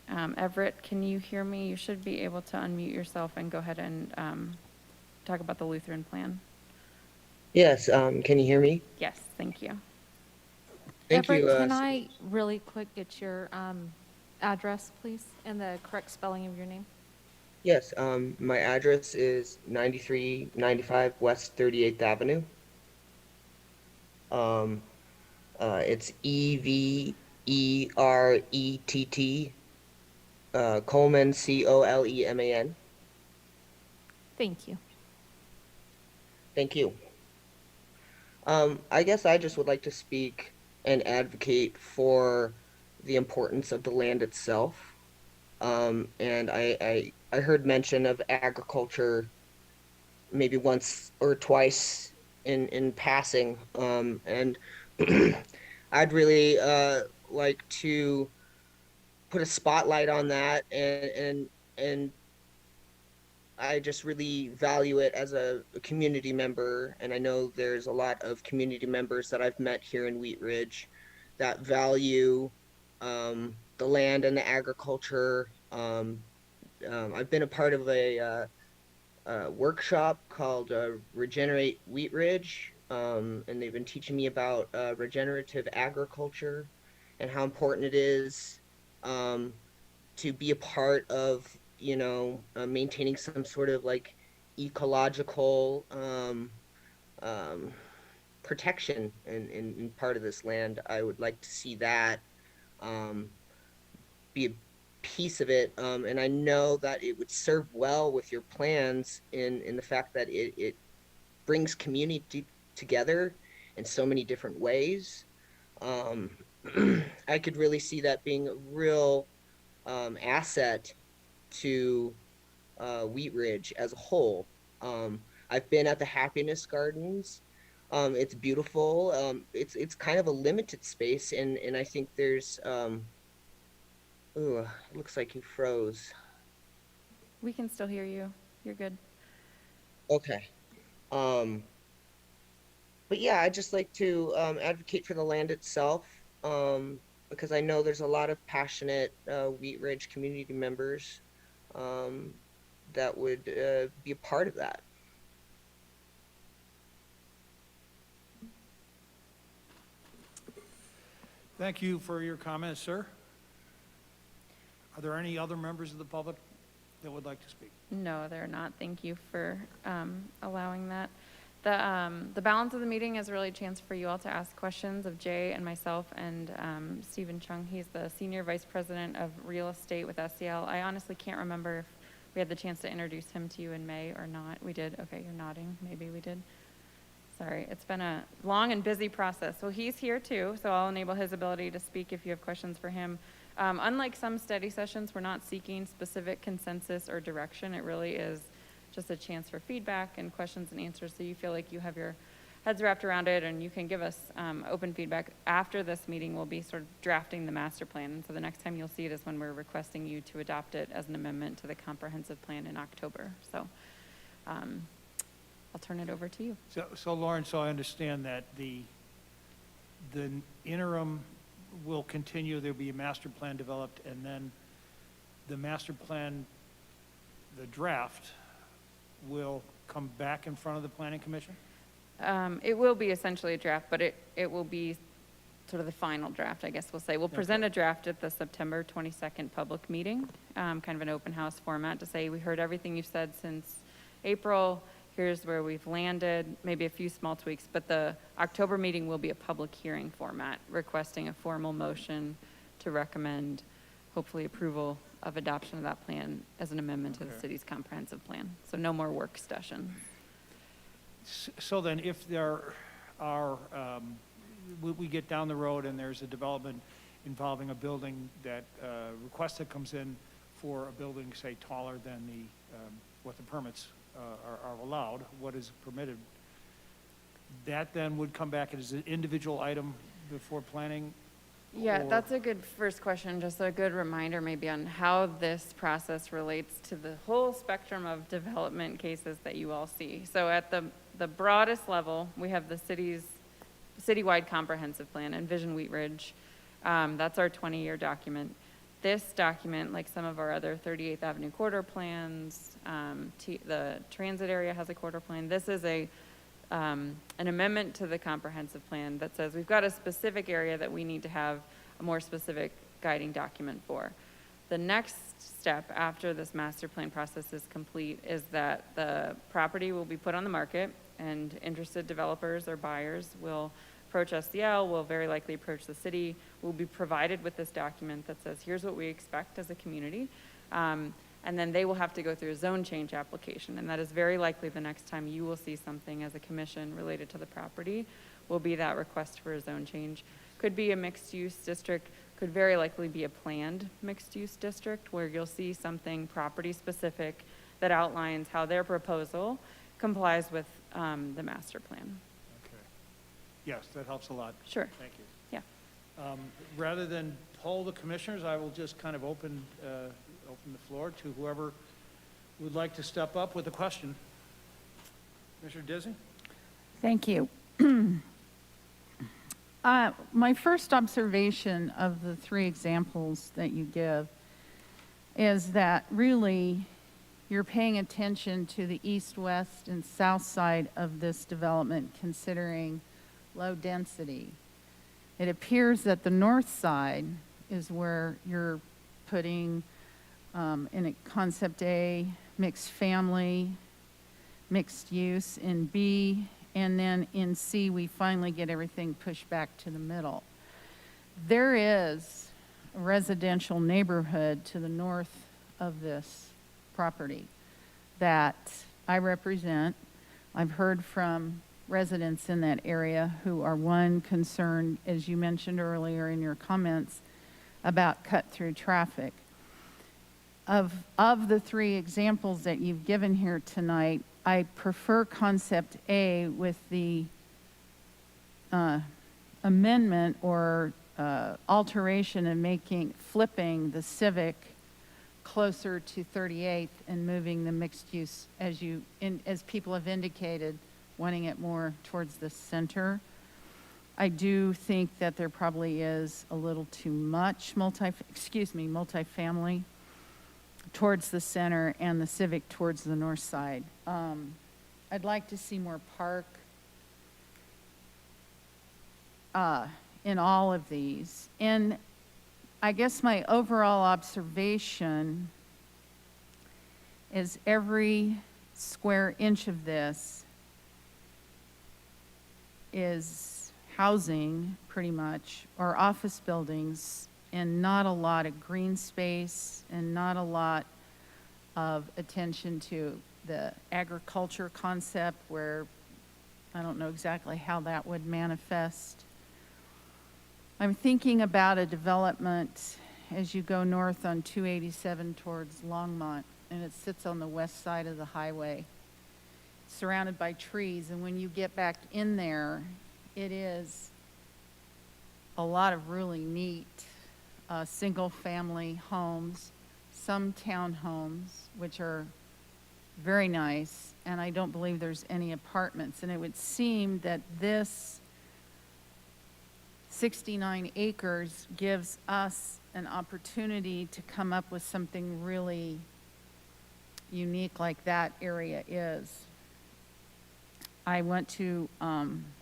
Speaker 3: Everett, can you hear me? You should be able to unmute yourself and go ahead and talk about the Lutheran plan.
Speaker 6: Yes, can you hear me?
Speaker 3: Yes, thank you.
Speaker 6: Thank
Speaker 2: Everett,
Speaker 6: you.
Speaker 2: can I really quick get your address, please, and the correct spelling of your name?
Speaker 6: Yes, my address is 9395 West 38th Avenue. It's EVERETT, Coleman, COLEMAN.
Speaker 2: Thank you.
Speaker 6: Thank you. I guess I just would like to speak and advocate for the importance of the land itself. And I heard mention of agriculture maybe once or twice in passing. And I'd really like to put a spotlight on that, and I just really value it as a community member. And I know there's a lot of community members that I've met here in Wheat Ridge that value the land and the agriculture. I've been a part of a workshop called Regenerate Wheat Ridge, and they've been teaching me about regenerative agriculture and how important it is um, to be a part of, maintaining some sort of like ecological um, protection in part of this land. I would like to see that um, be a piece of it. And I know that it would serve well with your plans in the fact that it brings community together in so many different ways. Um, I could really see that being a real asset to Wheat Ridge as a whole. I've been at the Happiness Gardens. It's beautiful. It's kind of a limited space, and I think there's ooh, it looks like you froze.
Speaker 3: We can still hear you. You're good.
Speaker 6: Okay. Um, but yeah, I'd just like to advocate for the land itself, because I know there's a lot of passionate Wheat Ridge community members um, that would be a part of that.
Speaker 1: Thank you for your comments, sir. Are there any other members of the public that would like to speak?
Speaker 3: No, they're not. Thank you for allowing that. The balance of the meeting is really a chance for you all to ask questions of Jay and myself and Stephen Chung. He's the Senior Vice President of Real Estate with SCL. I honestly can't remember if we had the chance to introduce him to you in May or not. We did. Okay, you're nodding. Maybe we did. Sorry, it's been a long and busy process. So he's here too, so I'll enable his ability to speak if you have questions for him. Unlike some study sessions, we're not seeking specific consensus or direction. It really is just a chance for feedback and questions and answers, so you feel like you have your heads wrapped around it and you can give us open feedback. After this meeting, we'll be sort of drafting the master plan, and so the next time you'll see it is when we're requesting you to adopt it as an amendment to the comprehensive plan in October. So I'll turn it over to you.
Speaker 1: So Lauren, so I understand that the interim will continue, there'll be a master plan developed, and then the master plan, the draft, will come back in front of the planning commission?
Speaker 3: It will be essentially a draft, but it will be sort of the final draft, I guess we'll say. We'll present a draft at the September 22nd public meeting, kind of an open house format to say, we heard everything you've said since April, here's where we've landed, maybe a few small tweaks, but the October meeting will be a public hearing format, requesting a formal motion to recommend, hopefully, approval of adoption of that plan as an amendment to the city's comprehensive plan. So no more work session.
Speaker 1: So then if there are, we get down the road and there's a development involving a building that request that comes in for a building, say, taller than what the permits are allowed, what is permitted, that then would come back as an individual item before planning?
Speaker 3: Yeah,
Speaker 1: Or-
Speaker 3: that's a good first question, just a good reminder maybe on how this process relates to the whole spectrum of development cases that you all see. So at the broadest level, we have the citywide comprehensive plan, Envision Wheat Ridge. That's our 20-year document. This document, like some of our other 38th Avenue corridor plans, the transit area has a corridor plan. This is an amendment to the comprehensive plan that says we've got a specific area that we need to have a more specific guiding document for. The next step after this master plan process is complete is that the property will be put on the market and interested developers or buyers will approach SDL, will very likely approach the city. We'll be provided with this document that says, here's what we expect as a community. And then they will have to go through a zone change application. And that is very likely the next time you will see something as a commission related to the property will be that request for a zone change. Could be a mixed use district, could very likely be a planned mixed-use district where you'll see something property-specific that outlines how their proposal complies with the master plan.
Speaker 1: Okay. Yes, that helps a lot.
Speaker 3: Sure.
Speaker 1: Thank you.
Speaker 3: Yeah.
Speaker 1: Rather than poll the commissioners, I will just kind of open the floor to whoever would like to step up with a question. Commissioner Disney?
Speaker 7: Thank you. My first observation of the three examples that you give is that really you're paying attention to the east, west, and south side of this development, considering low density. It appears that the north side is where you're putting in a concept A, mixed family, mixed use in B, and then in C, we finally get everything pushed back to the middle. There is a residential neighborhood to the north of this property that I represent. I've heard from residents in that area who are, one, concerned, as you mentioned earlier in your comments, about cut-through traffic. Of the three examples that you've given here tonight, I prefer concept A with the amendment or alteration and flipping the Civic closer to 38th and moving the mixed use, as people have indicated, wanting it more towards the center. I do think that there probably is a little too much multifamily towards the center and the Civic towards the north side. I'd like to see more park in all of these. And I guess my overall observation is every square inch of this is housing, pretty much, or office buildings, and not a lot of green space and not a lot of attention to the agriculture concept, where I don't know exactly how that would manifest. I'm thinking about a development as you go north on 287 towards Longmont, and it sits on the west side of the highway, surrounded by trees, and when you get back in there, it is a lot of really neat single-family homes, some townhomes, which are very nice, and I don't believe there's any apartments. And it would seem that this 69 acres gives us an opportunity to come up with something really unique like that area is. I want to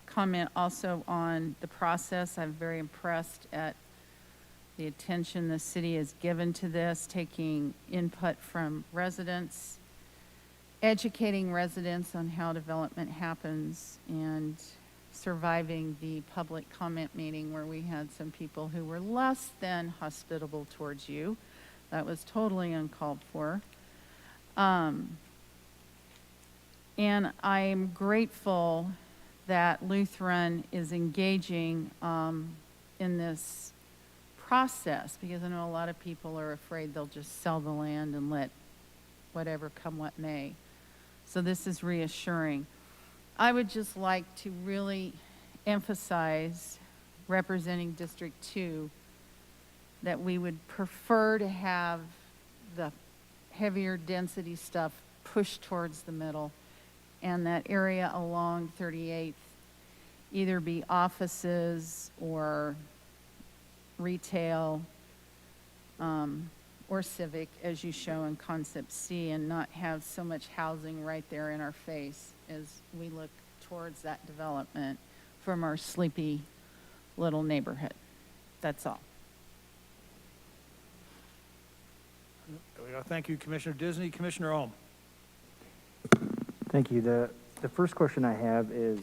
Speaker 7: comment also on the process. I'm very impressed at the attention the city has given to this, taking input from residents, educating residents on how development happens, and surviving the public comment meeting where we had some people who were less than hospitable towards you. That was totally uncalled for. And I'm grateful that Lutheran is engaging in this process, because I know a lot of people are afraid they'll just sell the land and let whatever come what may. So this is reassuring. I would just like to really emphasize, representing District 2, that we would prefer to have the heavier density stuff pushed towards the middle, and that area along 38th either be offices or retail or Civic, as you show in Concept C, and not have so much housing right there in our face as we look towards that development from our sleepy little neighborhood. That's all.
Speaker 1: There we go. Thank you, Commissioner Disney. Commissioner Ohm.
Speaker 8: Thank you. The first question I have is,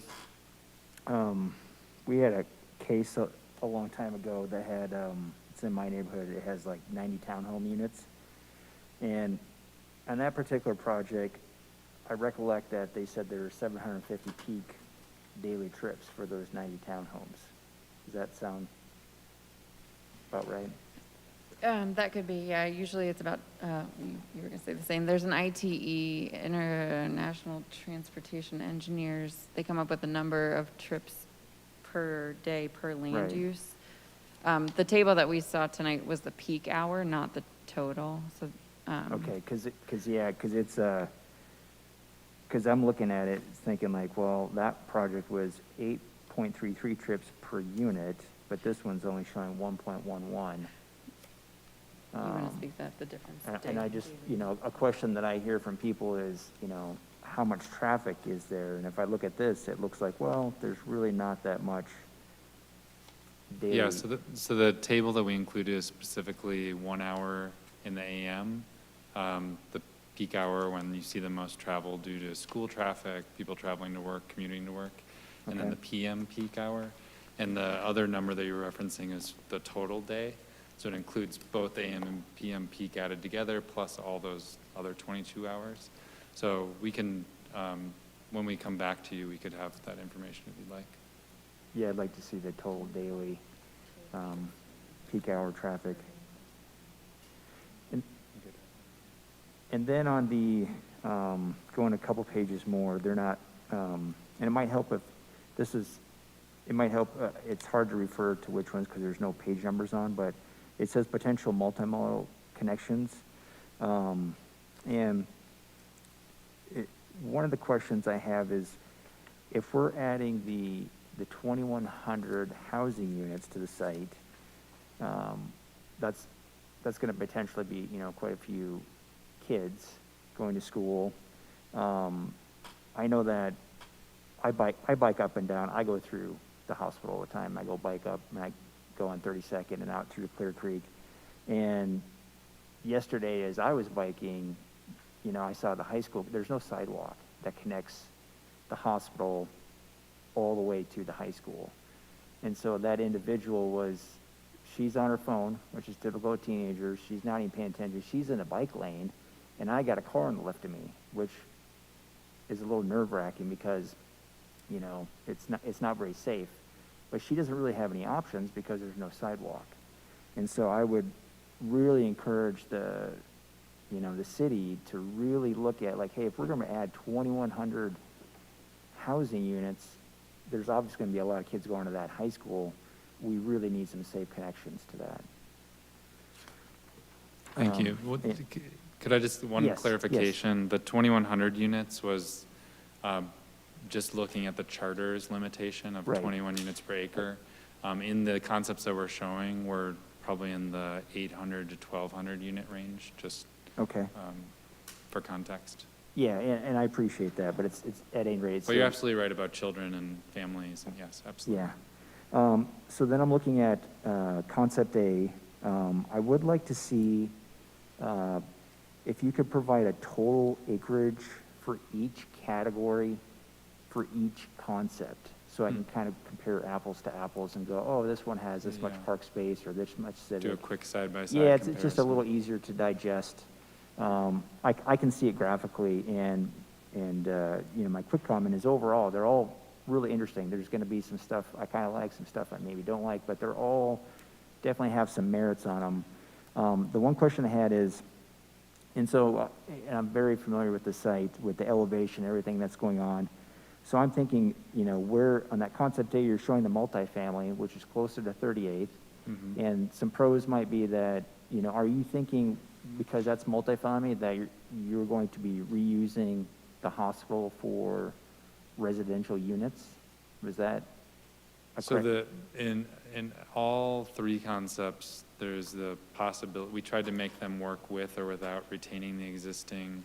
Speaker 8: we had a case a long time ago that had, it's in my neighborhood, it has like 90 townhome units. And on that particular project, I recollect that they said there were 750 peak daily trips for those 90 townhomes. Does that sound about right?
Speaker 3: That could be, yeah, usually it's about, you were gonna say the same. There's an ITE, International Transportation Engineers. They come up with a number of trips per day per land
Speaker 8: Right.
Speaker 3: use. The table that we saw tonight was the peak hour, not the total, so.
Speaker 8: Okay, because it's, because I'm looking at it thinking like, well, that project was 8.33 trips per unit, but this one's only showing 1.11.
Speaker 3: You want to speak that, the difference?
Speaker 8: And I just, a question that I hear from people is, how much traffic is there? And if I look at this, it looks like, well, there's really not that much daily.
Speaker 5: Yeah, so the table that we included is specifically 1 hour in the AM, the peak hour when you see the most travel due to school traffic, people traveling to work, commuting to work, and then
Speaker 8: Okay.
Speaker 5: the PM peak hour. And the other number that you're referencing is the total day. So it includes both AM and PM peak added together, plus all those other 22 hours. So we can, when we come back to you, we could have that information if you'd like.
Speaker 8: Yeah, I'd like to see the total daily peak hour traffic. And then on the, going a couple pages more, they're not, and it might help if this is, it might help, it's hard to refer to which ones because there's no page numbers on, but it says potential multimodal connections. And one of the questions I have is, if we're adding the 2,100 housing units to the site, that's going to potentially be, quite a few kids going to school. I know that I bike up and down. I go through the hospital all the time. I go bike up and I go on 32nd and out through Clear Creek. And yesterday, as I was biking, I saw the high school. There's no sidewalk that connects the hospital all the way to the high school. And so that individual she's on her phone, which is typical of teenagers. She's not even paying attention. She's in a bike lane, and I got a car on the left of me, which is a little nerve-wracking because, it's not very safe. But she doesn't really have any options because there's no sidewalk. And so I would really encourage the city to really look at, like, hey, if we're going to add 2,100 housing units, there's obviously going to be a lot of kids going to that high school. We really need some safe connections to that.
Speaker 5: Thank you. Could I just, one
Speaker 8: Yes,
Speaker 5: clarification?
Speaker 8: yes.
Speaker 5: The 2,100 units was just looking at the charter's limitation of
Speaker 8: Right.
Speaker 5: 21 units per acre. In the concepts that we're showing, we're probably in the 800 to 1,200 unit range, just
Speaker 8: Okay.
Speaker 5: for context.
Speaker 8: Yeah, and I appreciate that, but it's at any rate.
Speaker 5: But you're absolutely right about children and families, and yes, absolutely.
Speaker 8: Yeah. So then I'm looking at Concept A. I would like to see if you could provide a total acreage for each category, for each concept. So I can kind of compare apples to apples and go, oh, this one has this much
Speaker 5: Yeah.
Speaker 8: park space or this much civic.
Speaker 5: Do a quick side-by-side
Speaker 8: Yeah, it's just a
Speaker 5: comparison.
Speaker 8: little easier to digest. I can see it graphically, and my quick comment is overall, they're all really interesting. There's going to be some stuff I kind of like, some stuff I maybe don't like, but they're all definitely have some merits on them. The one question I had is, and I'm very familiar with the site, with the elevation, everything that's going on. So I'm thinking, where on that Concept A, you're showing the multifamily, which is closer to 38th, and some pros might be that, are you thinking, because that's multifamily, that you're going to be reusing the hospital for residential units? Was that a
Speaker 5: So
Speaker 8: correct?
Speaker 5: in all three concepts, there's the possibility, we tried to make them work with or without retaining the existing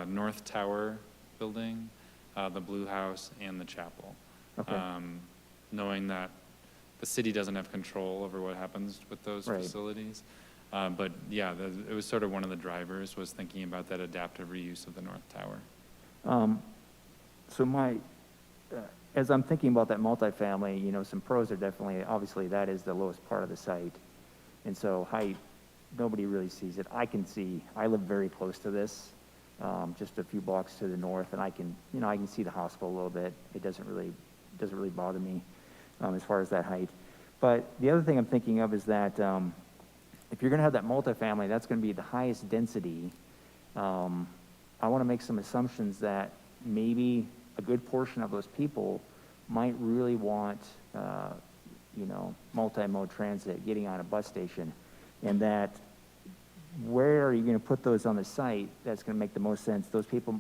Speaker 5: North Tower building, the Blue House, and the chapel.
Speaker 8: Okay.
Speaker 5: Knowing that the city doesn't have control over what happens with those
Speaker 8: Right.
Speaker 5: facilities. But yeah, it was sort of one of the drivers, was thinking about that adaptive reuse of the North Tower.
Speaker 8: So as I'm thinking about that multifamily, some pros are definitely, obviously, that is the lowest part of the site. And so height, nobody really sees it. I live very close to this, just a few blocks to the north, and I can see the hospital a little bit. It doesn't really bother me as far as that height. But the other thing I'm thinking of is that if you're going to have that multifamily, that's going to be the highest density. I want to make some assumptions that maybe a good portion of those people might really want, multi-mode transit, getting on a bus station, and that where are you going to put those on the site that's going to make the most sense? Those people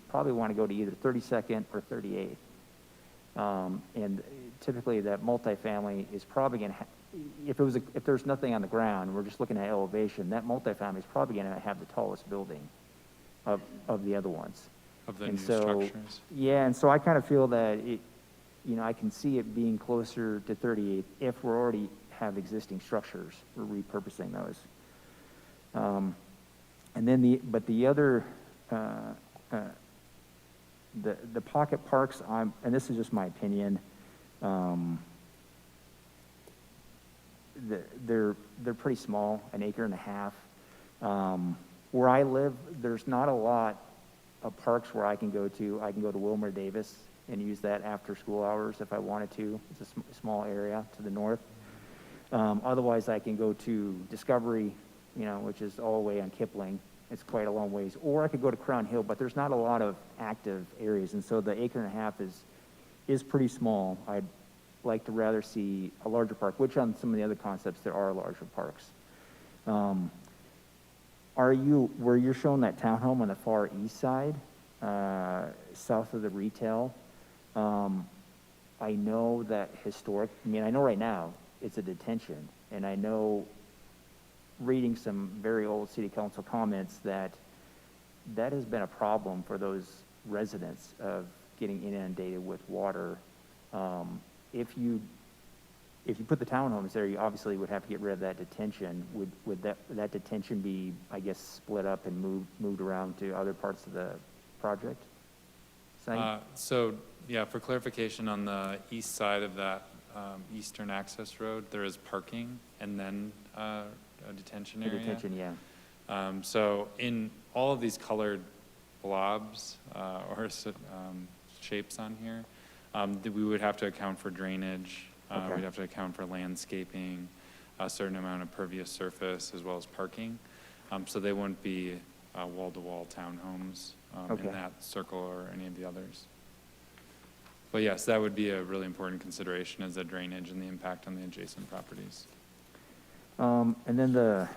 Speaker 8: probably want to go to either 32nd or 38th. And typically that multifamily is probably going to if there's nothing on the ground, we're just looking at elevation, that multifamily is probably going to have the tallest building of the other ones.
Speaker 5: Of the
Speaker 8: And
Speaker 5: new
Speaker 8: so,
Speaker 5: structures.
Speaker 8: yeah, and so I kind of feel that I can see it being closer to 38 if we already have existing structures. We're repurposing those. And then the other, the pocket parks, and this is just my opinion, they're pretty small, 1.5 acres. Where I live, there's not a lot of parks where I can go to. I can go to Wilmer Davis and use that after school hours if I wanted to. It's a small area to the north. Otherwise, I can go to Discovery, which is all the way on Kipling. It's quite a long ways. Or I could go to Crown Hill, but there's not a lot of active areas, and so the 1.5 acres is pretty small. I'd like to rather see a larger park, which on some of the other concepts there are larger parks. Where you're showing that townhome on the far east side, south of the retail, I know that I know right now it's a detention, and I know reading some very old city council comments that has been a problem for those residents of getting inundated with water. If you put the townhomes there, you obviously would have to get rid of that detention. Would that detention be, I guess, split up and moved around to other parts of the project site?
Speaker 5: So, yeah, for clarification, on the east side of that eastern access road, there is parking and then a detention area.
Speaker 8: Detention, yeah.
Speaker 5: So in all of these colored blobs or shapes on here, we would have to account for drainage.
Speaker 8: Okay.
Speaker 5: We'd have to account for landscaping, a certain amount of pervious surface, as well as parking. So they wouldn't be wall-to-wall townhomes
Speaker 8: Okay.
Speaker 5: in that circle or any of the others. But yes, that would be a really important consideration, as the drainage and the impact on the adjacent properties.
Speaker 8: And then I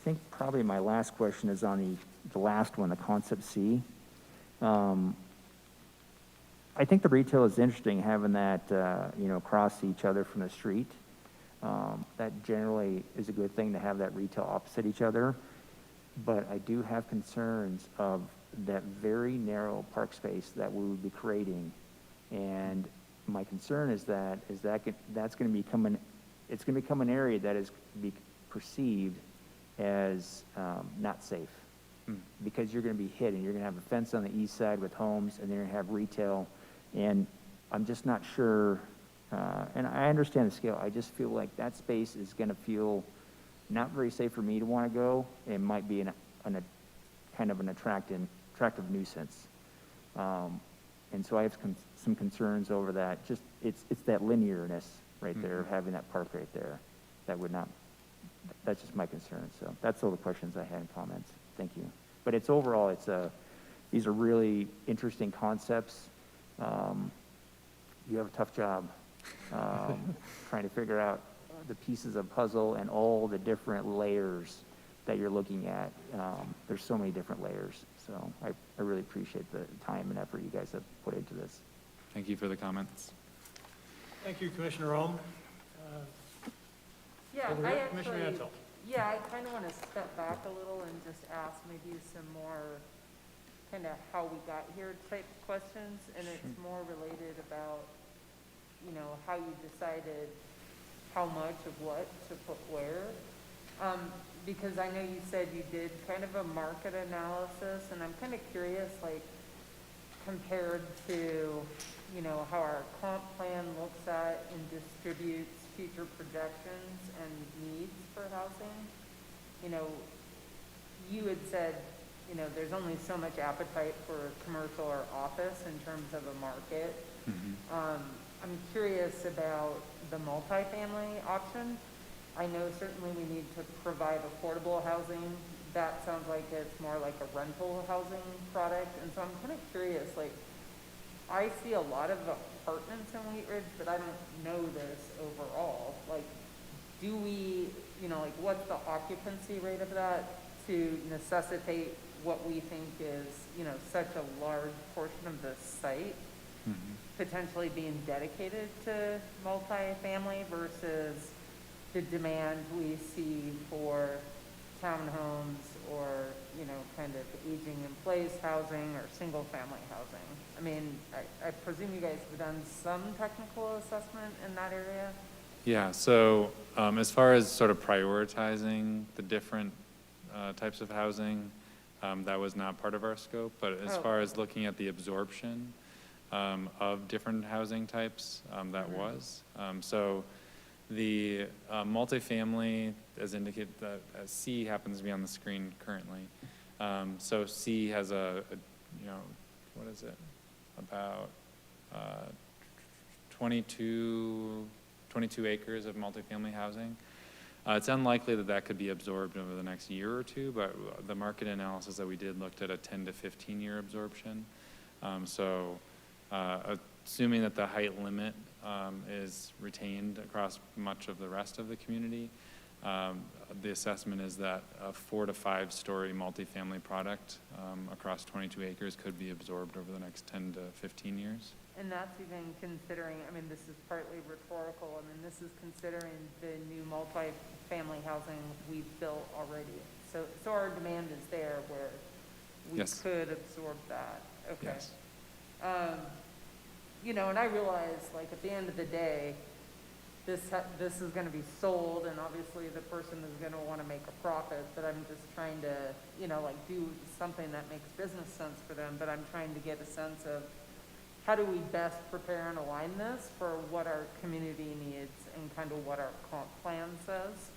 Speaker 8: think probably my last question is on the last one, the concept C. I think the retail is interesting, having that, across each other from the street. That generally is a good thing, to have that retail opposite each other. But I do have concerns of that very narrow park space that we would be creating. And my concern is that's going to become an area that is be perceived as not safe. Because you're going to be hidden. You're going to have a fence on the east side with homes, and then you're going to have retail. And I'm just not sure, and I understand the scale, I just feel like that space is going to feel not very safe for me to want to go. It might be kind of an attractive nuisance. And so I have some concerns over that. Just it's that linearness right there, having that park right there. That's just my concern. So that's all the questions I had and comments. Thank you. But overall, these are really interesting concepts. You have a tough job trying to figure out the pieces of puzzle and all the different layers that you're looking at. There's so many different layers. So I really appreciate the time and effort you guys have put into this.
Speaker 5: Thank you for the comments.
Speaker 1: Thank you, Commissioner Ohm.
Speaker 9: Yeah,
Speaker 1: Over
Speaker 9: I
Speaker 1: here, Commissioner
Speaker 9: actually,
Speaker 1: Antle.
Speaker 9: yeah, I kind of want to step back a little and just ask maybe some more kind of how we got here type questions, and it's more related about, how you decided how much of what to put where. Because I know you said you did kind of a market analysis, and I'm kind of curious, like, compared to, how our comp plan looks at and distributes future projections and needs for housing. You had said you know, there's only so much appetite for commercial or office in terms of a market. I'm curious about the multifamily option. I know certainly we need to provide affordable housing. That sounds like it's more like a rental housing product. And so I'm kind of curious, like, I see a lot of apartments in Wheat Ridge, but I don't know this overall. Like, do we, you know, like, what's the occupancy rate of that to necessitate what we think is, you know, such a large portion of the site potentially being dedicated to multifamily versus the demand we see for townhomes or, you know, kind of aging in place housing or single family housing? I mean, I presume you guys have done some technical assessment in that area?
Speaker 5: Yeah, so as far as sort of prioritizing the different types of housing, that was not part of our scope, but as far as looking at the absorption of different housing types, that was. So the multifamily, as indicated, as C happens to be on the screen currently. So C has you know, what is it? About 22 acres of multifamily housing. It's unlikely that that could be absorbed over the next year or two, but the market analysis that we did looked at a 10 to 15 year absorption. Assuming that the height limit is retained across much of the rest of the community, the assessment is that a 4 to 5 story multifamily product across 22 acres could be absorbed over the next 10 to 15 years.
Speaker 9: And that's even considering, I mean, this is partly rhetorical, I mean, this is considering the new multifamily housing we've built already. So our demand is there where we
Speaker 5: Yes.
Speaker 9: could absorb that. Okay.
Speaker 5: Yes.
Speaker 9: You know, and I realize, like, at the end of the day, this is gonna be sold, and obviously the person is gonna wanna make a profit, but I'm just trying to, you know, like, do something that makes business sense for them, but I'm trying to get a sense of how do we best prepare and align this for what our community needs and kind of what our comp plan says.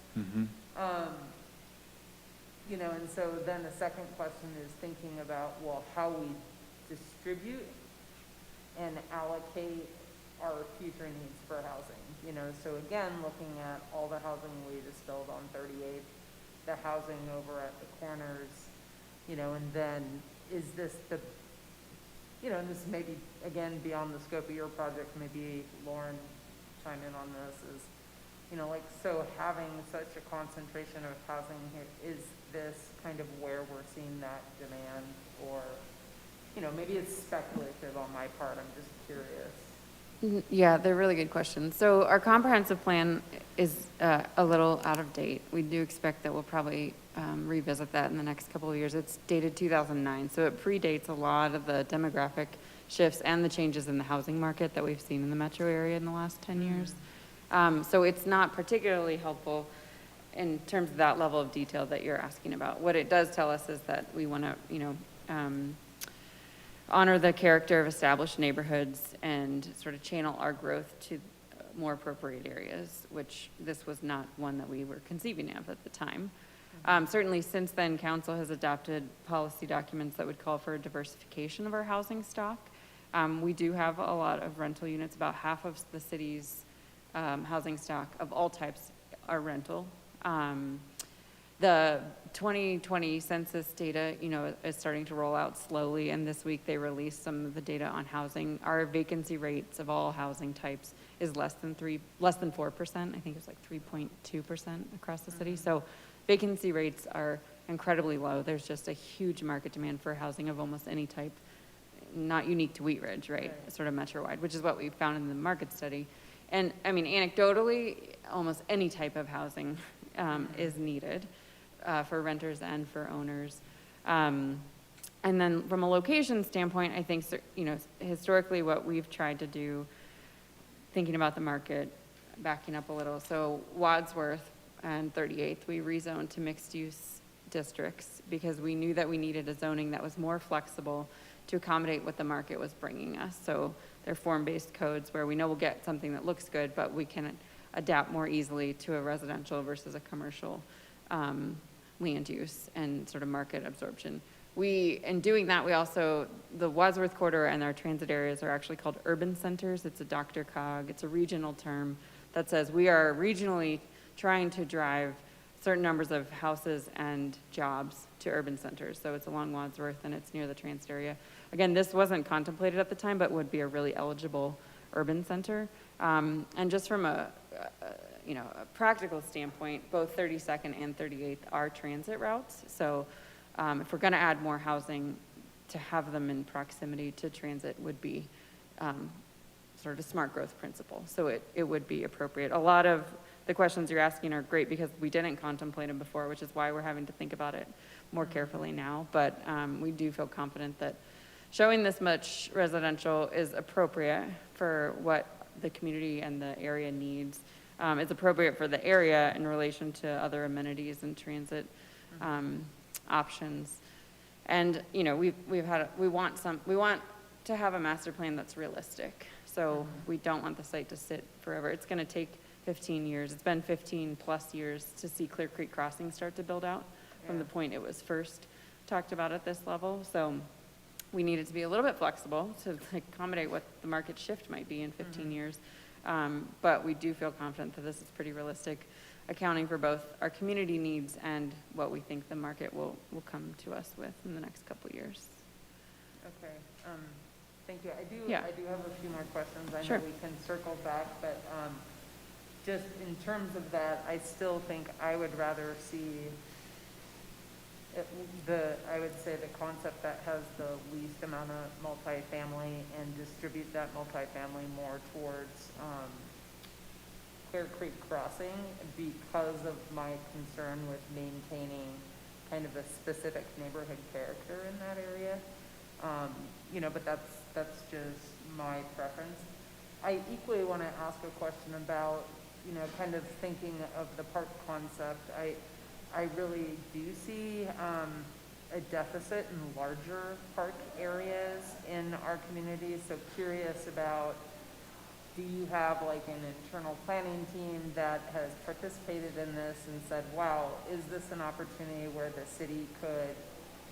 Speaker 9: You know, and so then the second question is thinking about, well, how we distribute and allocate our future needs for housing. You know, so again, looking at all the housing we just built on 38th, the housing over at the corners, you know, and then is this the, you know, and this may be, again, beyond the scope of your project, maybe Lauren chime in on this, is, you know, like, so having such a concentration of housing here, is this kind of where we're seeing that demand? Or, you know, maybe it's speculative on my part, I'm just curious.
Speaker 3: Yeah, they're really good questions. So our comprehensive plan is a little out of date. We do expect that we'll probably revisit that in the next couple of years. It's dated 2009, so it predates a lot of the demographic shifts and the changes in the housing market that we've seen in the metro area in the last 10 years. So it's not particularly helpful in terms of that level of detail that you're asking about. What it does tell us is that we want to, you know, honor the character of established neighborhoods and sort of channel our growth to more appropriate areas, which this was not one that we were conceiving of at the time. Certainly since then, council has adopted policy documents that would call for a diversification of our housing stock. We do have a lot of rental units. About half of the city's housing stock of all types are rental. The 2020 census data, you know, is starting to roll out slowly, and this week they released some of the data on housing. Our vacancy rates of all housing types is less than 4%. I think it's like 3.2% across the city. So vacancy rates are incredibly low. There's just a huge market demand for housing of almost any type, not unique to Wheat Ridge, right? Sort of metro-wide, which is what we found in the market study. And I mean, anecdotally, almost any type of housing is needed. For renters and for owners. And then from a location standpoint, I think, you know, historically what we've tried to do, thinking about the market, backing up a little. So Wadsworth and 38th, we rezoned to mixed use districts because we knew that we needed a zoning that was more flexible to accommodate what the market was bringing us. So they're form-based codes where we know we'll get something that looks good, but we can adapt more easily to a residential versus a commercial land use and sort of market absorption. in doing that, we also, the Wadsworth corridor and our transit areas are actually called urban centers. It's a Dr. Cog, it's a regional term that says we are regionally trying to drive certain numbers of houses and jobs to urban centers. So it's along Wadsworth and it's near the transit area. Again, this wasn't contemplated at the time, but would be a really eligible urban center. And just from a practical standpoint, both 32nd and 38th are transit routes. So if we're going to add more housing, to have them in proximity to transit would be sort of a smart growth principle. So it would be appropriate. A lot of the questions you're asking are great because we didn't contemplate them before, which is why we're having to think about it more carefully now. But we do feel confident that showing this much residential is appropriate for what the community and the area needs. It's appropriate for the area in relation to other amenities and transit options. And, you know, we want to have a master plan that's realistic. So we don't want the site to sit forever. It's going to take 15 years. It's been 15 plus years to see Clear Creek Crossing start to build out from the point it was first talked about at this level. So we needed to be a little bit flexible to accommodate what the market shift might be in 15 years. But we do feel confident that this is pretty realistic, accounting for both our community needs and what we think the market will come to us with in the next couple of years.
Speaker 9: Okay, thank you. I do have a few more questions. I
Speaker 3: Sure.
Speaker 9: know we can circle back, but just in terms of that, I still think I would rather see I would say the concept that has the least amount of multifamily and distribute that multifamily more towards Clear Creek Crossing because of my concern with maintaining kind of a specific neighborhood character in that area. But that's just my preference. I equally want to ask a question about, kind of thinking of the park concept. I really do see a deficit in larger park areas in our community. So curious about, do you have like an internal planning team that has participated in this and said, wow, is this an opportunity where the city could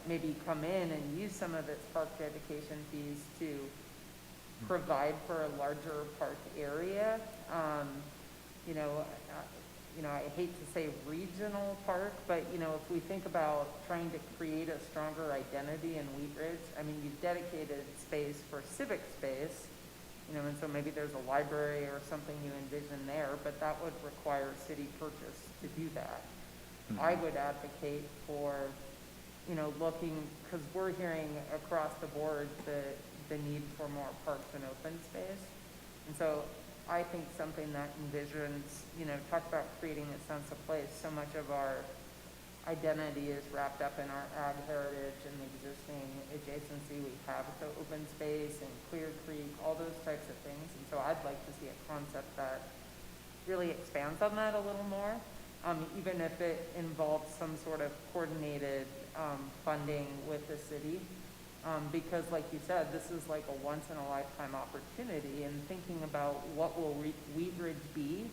Speaker 9: maybe come in and use some of its park dedication fees to provide for a larger park area? I hate to say regional park, but, if we think about trying to create a stronger identity in Wheat Ridge, I mean, you've dedicated space for civic space, and so maybe there's a library or something you envision there, but that would require city purchase to do that. I would advocate for, looking, because we're hearing across the board the need for more parks and open space. And so I think something that envisions, talk about creating a sense of place. So much of our identity is wrapped up in our ag heritage and the existing adjacency we have to open space and Clear Creek, all those types of things. And so I'd like to see a concept that really expands on that a little more, even if it involves some sort of coordinated funding with the city. Because like you said, this is like a once in a lifetime opportunity, and thinking about what will Wheat Ridge be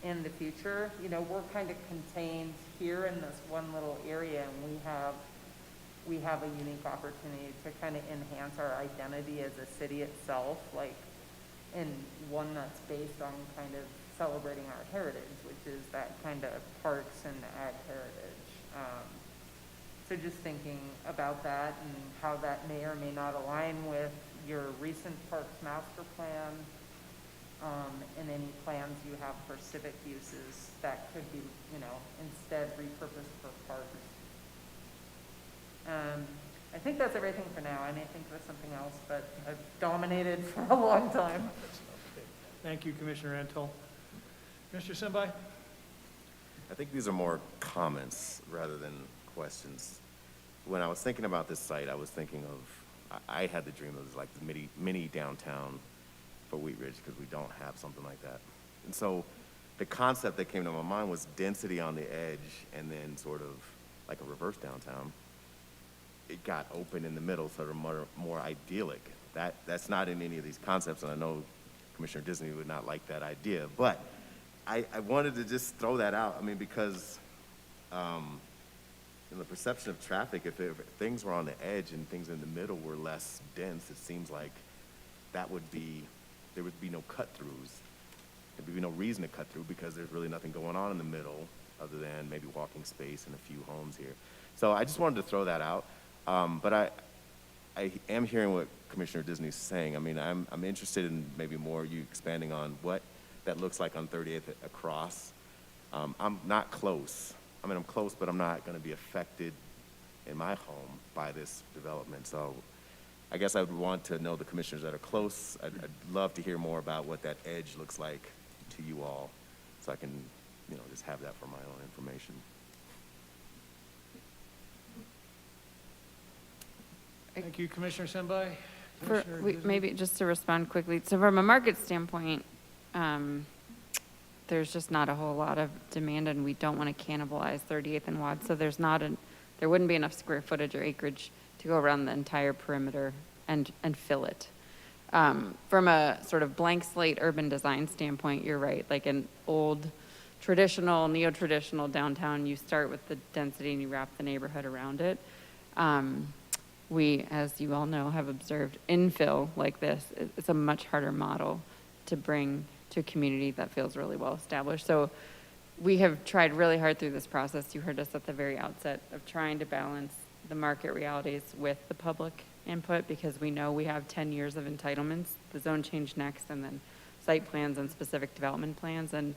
Speaker 9: in the future. We're kind of contained here in this one little area, and we have a unique opportunity to kind of enhance our identity as a city itself, and one that's based on kind of celebrating our heritage, which is that kind of parks and ag heritage. So just thinking about that and how that may or may not align with your recent parks master plan, and any plans you have for civic uses that could be, instead repurposed for parks. I think that's everything for now. I may think of something else, but I've dominated for a long time.
Speaker 1: Thank you, Commissioner Antle. Mr. Simbai?
Speaker 4: I think these are more comments rather than questions. When I was thinking about this site, I was thinking of, I had the dream of like the mini downtown for Wheat Ridge, because we don't have something like that. And so the concept that came to my mind was density on the edge and then sort of like a reverse downtown. It got open in the middle, sort of more idyllic. That's not in any of these concepts, and I know Commissioner Disney would not like that idea, but I wanted to just throw that out. I mean, because in the perception of traffic, if things were on the edge and things in the middle were less dense, it seems like there would be no cut-throughs. There'd be no reason to cut through because there's really nothing going on in the middle other than maybe walking space and a few homes here. So I just wanted to throw that out. But I am hearing what Commissioner Disney's saying. I mean, I'm interested in maybe more you expanding on what that looks like on 38th across. I'm not close. I mean, I'm close, but I'm not going to be affected in my home by this development. So I guess I would want to know the commissioners that are close. I'd love to hear more about what that edge looks like to you all, so I can, just have that for my own information.
Speaker 1: Thank you, Commissioner Senbai. Commissioner Disney?
Speaker 3: Maybe just to respond quickly, so from a market standpoint, there's just not a whole lot of demand, and we don't want to cannibalize 38th and Watt, so there wouldn't be enough square footage or acreage to go around the entire perimeter and fill it. From a sort of blank slate urban design standpoint, you're right, like an old traditional, neo-traditional downtown, you start with the density and you wrap the neighborhood around it. We, as you all know, have observed infill like this. It's a much harder model to bring to a community that feels really well established. So we have tried really hard through this process. You heard us at the very outset of trying to balance the market realities with the public input, because we know we have 10 years of entitlements, the zone change next, and then site plans and specific development plans. And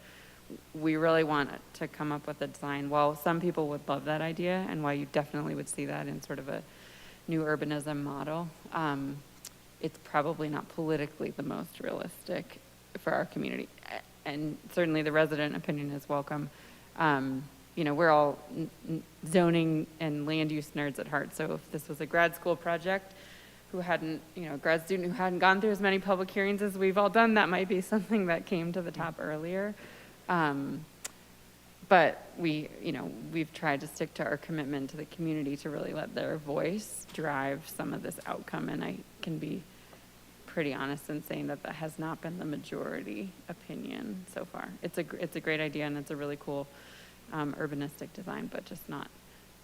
Speaker 3: we really want to come up with a design. While some people would love that idea, and while you definitely would see that in sort of a new urbanism model, it's probably not politically the most realistic for our community. And certainly the resident opinion is welcome. We're all zoning and land use nerds at heart. So if this was a grad school project who hadn't, grad student who hadn't gone through as many public hearings as we've all done, that might be something that came to the top earlier. But we've tried to stick to our commitment to the community to really let their voice drive some of this outcome. And I can be pretty honest in saying that has not been the majority opinion so far. It's a great idea, and it's a really cool urbanistic design, but just not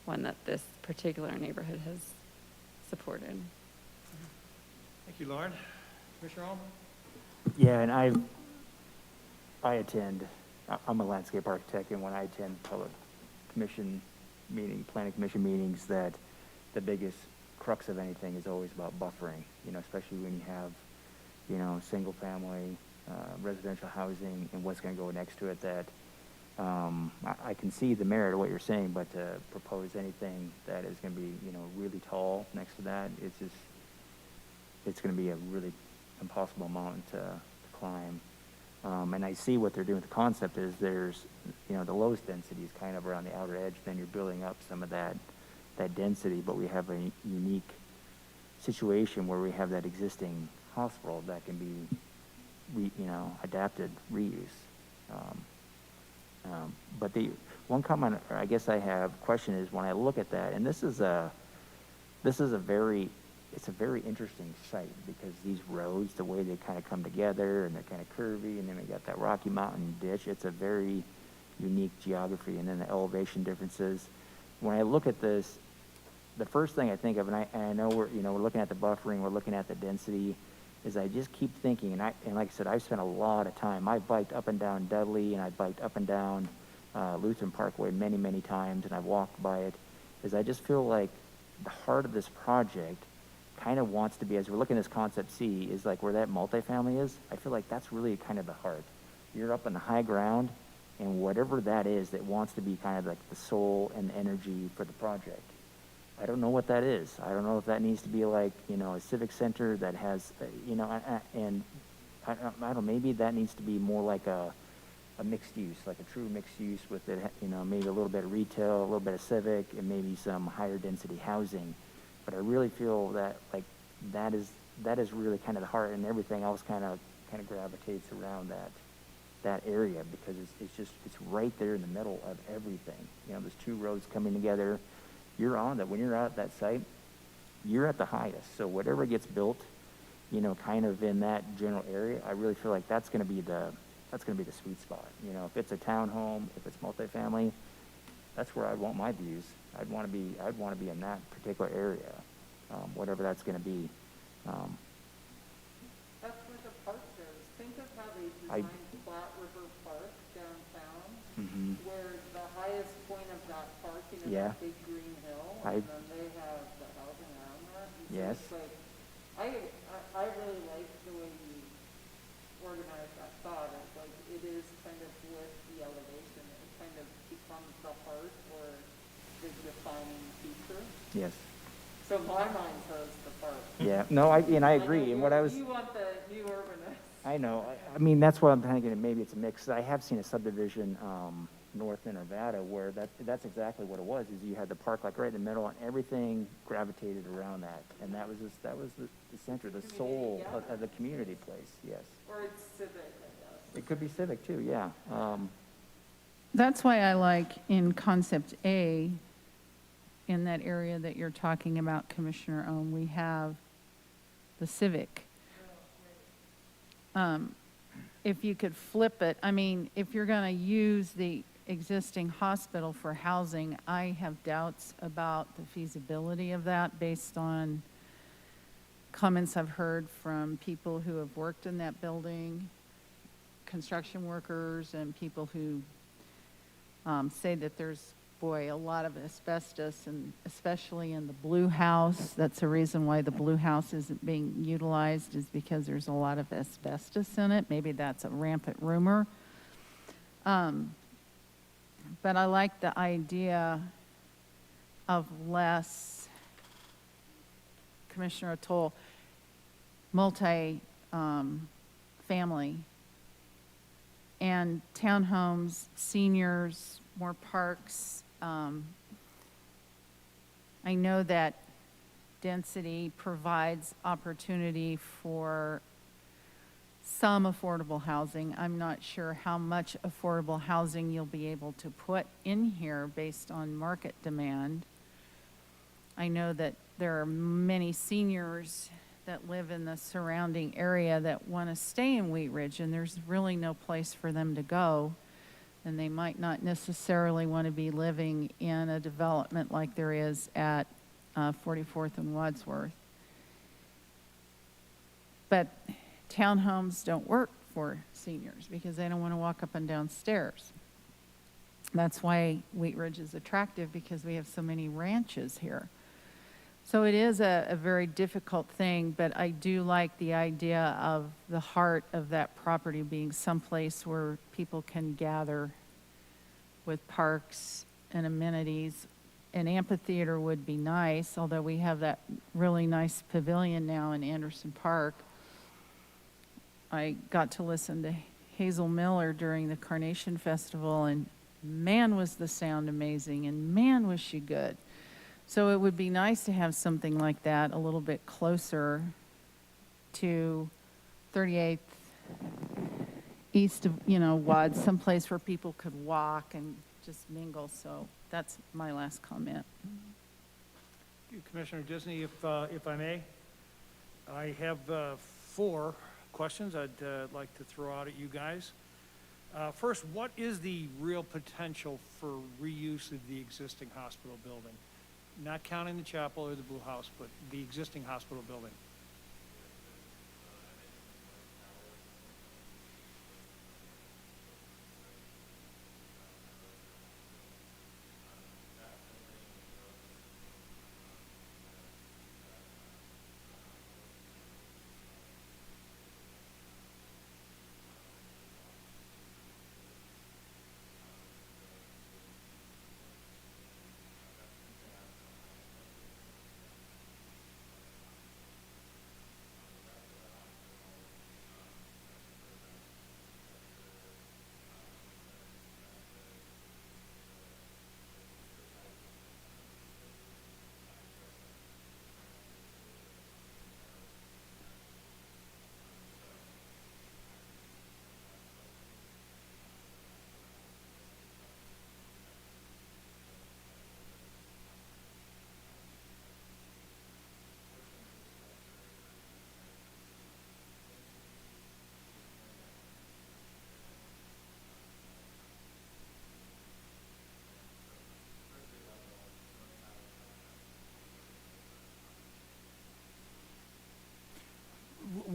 Speaker 3: one that this particular neighborhood has supported.
Speaker 1: Thank you, Lauren. Commissioner Alm?
Speaker 8: Yeah, and I attend, I'm a landscape architect, and when I attend public commission planning commission meetings, that the biggest crux of anything is always about buffering, especially when you have, single family, residential housing and what's going to go next to it. That I can see the merit of what you're saying, but to propose anything that is going to be, really tall next to that, it's going to be a really impossible mountain to climb. And I see what they're doing with the concept is there's, the lowest density is kind of around the outer edge, then you're building up some of that density, but we have a unique situation where we have that existing hospital that can be, adapted, reuse. But the one comment, or I guess I have question is when I look at that, and it's a very interesting site because these roads, the way they kind of come together and they're kind of curvy, and then we got that Rocky Mountain ditch. It's a very unique geography, and then the elevation differences. When I look at this, the first thing I think of, and I know we're looking at the buffering, we're looking at the density, is I just keep thinking, and like I said, I've spent a lot of time. I biked up and down Dudley, and I biked up and down Lutheran Parkway many, many times, and I've walked by it. Is I just feel like the heart of this project kind of wants to be, as we're looking at this concept C, is like where that multifamily is. I feel like that's really kind of the heart. You're up on the high ground, and whatever that is that wants to be kind of like the soul and energy for the project. I don't know what that is. I don't know if that needs to be like, a civic center that has, and I don't know, maybe that needs to be more like a mixed use, like a true mixed use with it, maybe a little bit of retail, a little bit of civic, and maybe some higher density housing. But I really feel that like that is really kind of the heart, and everything else kind of gravitates around that area because it's right there in the middle of everything. There's two roads coming together. You're on that. When you're out at that site, you're at the highest. So whatever gets built, kind of in that general area, I really feel like that's going to be the sweet spot. If it's a townhome, if it's multifamily, that's where I'd want my views. I'd want to be in that particular area, whatever that's going to be.
Speaker 9: That's where the park is. Think of how they
Speaker 8: I-
Speaker 9: designed Flat River Park downtown,
Speaker 8: Mhm.
Speaker 9: where the highest point of that park,
Speaker 8: Yeah.
Speaker 9: that big green hill,
Speaker 8: I-
Speaker 9: and then they have the housing around that. And so
Speaker 8: Yes.
Speaker 9: it's like, I really like the way you organize that thought. It's like, it is kind of with the elevation, it kind of becomes the heart or the defining feature.
Speaker 8: Yes.
Speaker 9: So my mind says the park.
Speaker 8: Yeah. No, I agree. And what I was,
Speaker 9: You want the new urbanist.
Speaker 8: I know. I mean, that's what I'm thinking. Maybe it's a mix. I have seen a subdivision north in Nevada where that's exactly what it was. Is you had the park like right in the middle, and everything gravitated around that, and that was the center, the soul of the community place. Yes.
Speaker 9: Or it's civic, I guess.
Speaker 8: It could be Civic too. Yeah.
Speaker 7: That's why I like in concept A, in that area that you're talking about, Commissioner Ohm, we have the Civic. If you could flip it, I mean, if you're going to use the existing hospital for housing, I have doubts about the feasibility of that based on comments I've heard from people who have worked in that building, construction workers, and people who say that there's, boy, a lot of asbestos, and especially in the Blue House. That's the reason why the Blue House isn't being utilized, is because there's a lot of asbestos in it. Maybe that's a rampant rumor. But I like the idea of less, Commissioner O'Toole, multi-family and townhomes, seniors, more parks. I know that density provides opportunity for some affordable housing. I'm not sure how much affordable housing you'll be able to put in here based on market demand. I know that there are many seniors that live in the surrounding area that want to stay in Wheat Ridge, and there's really no place for them to go. And they might not necessarily want to be living in a development like there is at 44th and Wadsworth. But townhomes don't work for seniors because they don't want to walk up and down stairs. That's why Wheat Ridge is attractive, because we have so many ranches here. So it is a very difficult thing, but I do like the idea of the heart of that property being someplace where people can gather with parks and amenities. An amphitheater would be nice, although we have that really nice pavilion now in Anderson Park. I got to listen to Hazel Miller during the Carnation Festival, and man, was the sound amazing, and man, was she good. So it would be nice to have something like that a little bit closer to 38th, east of, Wads, someplace where people could walk and just mingle. So that's my last comment.
Speaker 1: Commissioner Disney, if I may, I have 4 questions I'd like to throw out at you guys. First, what is the real potential for reuse of the existing hospital building? Not counting the chapel or the Blue House, but the existing hospital building.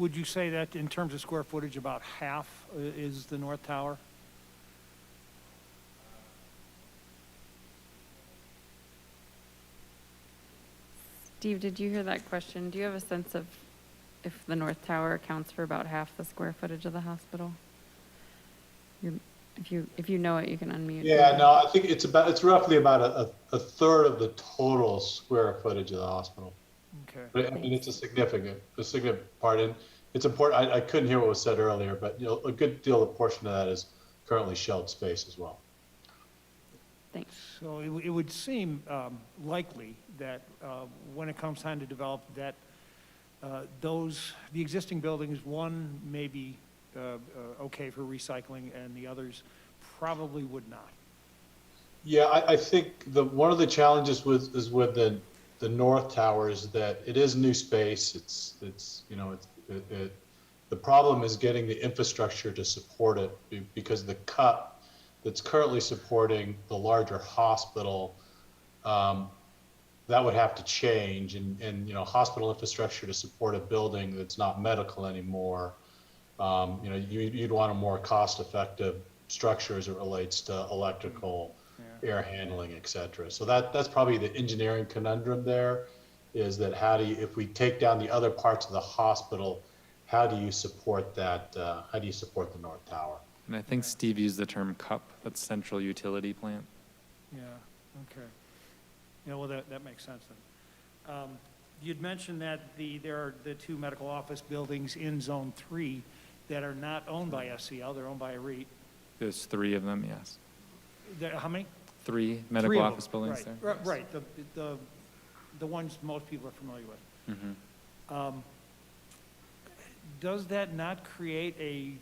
Speaker 1: would you say that in terms of square footage, about half is the north tower?
Speaker 3: Steve, did you hear that question? Do you have a sense of if the north tower accounts for about half the square footage of the hospital? If you know it, you can unmute.
Speaker 10: Yeah, no, I think it's roughly about a third of the total square footage of the hospital.
Speaker 1: Okay.
Speaker 10: But I mean, it's a significant part, and it's important. I couldn't hear what was said earlier, but a good deal of portion of that is currently shelled space as well.
Speaker 3: Thanks.
Speaker 1: So it would seem likely that when it comes time to develop that, the existing buildings, one may be okay for recycling and the others probably would not.
Speaker 10: Yeah, I think one of the challenges with the north tower is that it is new space. The problem is getting the infrastructure to support it because the cut that's currently supporting the larger hospital, that would have to change, and hospital infrastructure to support a building that's not medical anymore. You'd want a more cost-effective structure as it relates to electrical, air handling, et cetera. So that's probably the engineering conundrum there, is that if we take down the other parts of the hospital, how do you support that? How do you support the north tower?
Speaker 5: And I think Steve used the term CUP, that's Central Utility Plant.
Speaker 1: Yeah, okay. Yeah, well, that makes sense then. You'd mentioned that there are the two medical office buildings in Zone 3 that are not owned by SCL, they're owned by a REIT.
Speaker 5: There's 3 of them, yes.
Speaker 1: How many?
Speaker 5: 3 medical
Speaker 1: Three of
Speaker 5: office
Speaker 1: them,
Speaker 5: buildings
Speaker 1: right,
Speaker 5: there.
Speaker 1: Right, the ones most people are familiar with.
Speaker 5: Mm-hmm.
Speaker 1: Does that not create a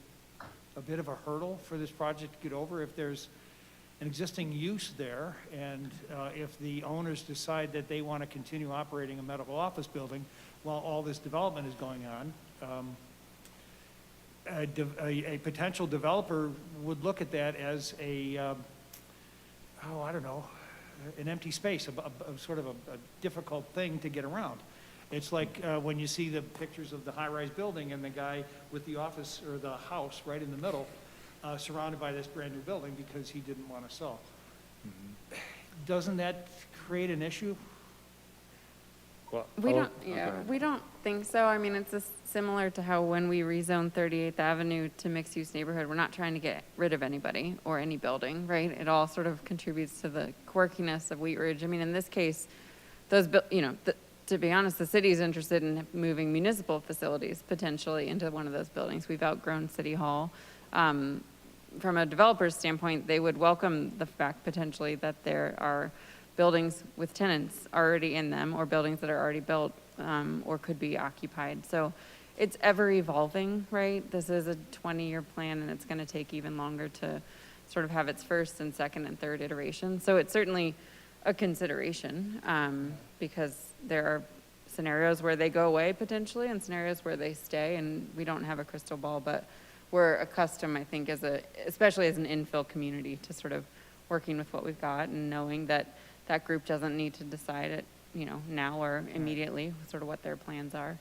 Speaker 1: bit of a hurdle for this project to get over if there's an existing use there, and if the owners decide that they want to continue operating a medical office building while all this development is going on, a potential developer would look at that as I don't know, an empty space, a sort of a difficult thing to get around. It's like when you see the pictures of the high-rise building and the guy with the office or the house right in the middle, surrounded by this brand-new building because he didn't want to sell. Mm-hmm. Doesn't that create an issue?
Speaker 5: Well,
Speaker 3: We don't think so. I mean, it's similar to how when we rezoned 38th Avenue to mixed-use neighborhood, we're not trying to get rid of anybody or any building, right? It all sort of contributes to the quirkiness of Wheat Ridge. I mean, in this case, to be honest, the city is interested in moving municipal facilities potentially into one of those buildings. We've outgrown City Hall. From a developer's standpoint, they would welcome the fact potentially that there are buildings with tenants already in them, or buildings that are already built or could be occupied. So it's ever evolving, right? This is a 20-year plan, and it's going to take even longer to sort of have its first and second and third iteration. So it's certainly a consideration because there are scenarios where they go away potentially and scenarios where they stay, and we don't have a crystal ball, but we're accustomed, I think, especially as an infill community, to sort of working with what we've got and knowing that that group doesn't need to decide it, now or immediately, sort of what their plans are.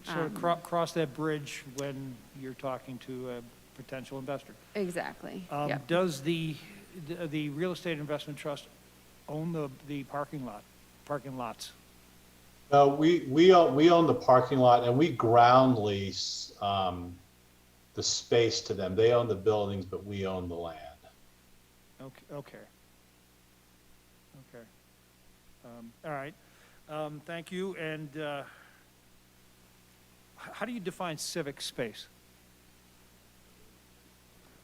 Speaker 1: Sort of cross that bridge when you're talking to a potential investor.
Speaker 3: Exactly. Yep.
Speaker 1: Does the Real Estate Investment Trust own the parking lots?
Speaker 10: No, we own the parking lot, and we ground lease the space to them. They own the buildings, but we own the land.
Speaker 1: Okay. All right. Thank you. And how do you define civic space?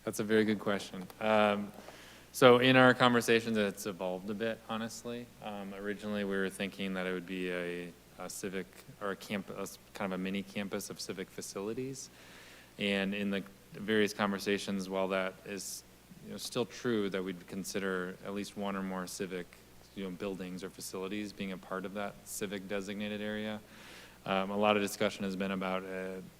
Speaker 5: That's a very good question. So in our conversations, it's evolved a bit, honestly. Originally, we were thinking that it would be a civic or a campus, kind of a mini campus of civic facilities. And in the various conversations, while that is still true, that we'd consider at least one or more civic buildings or facilities being a part of that civic designated area. A lot of discussion has been about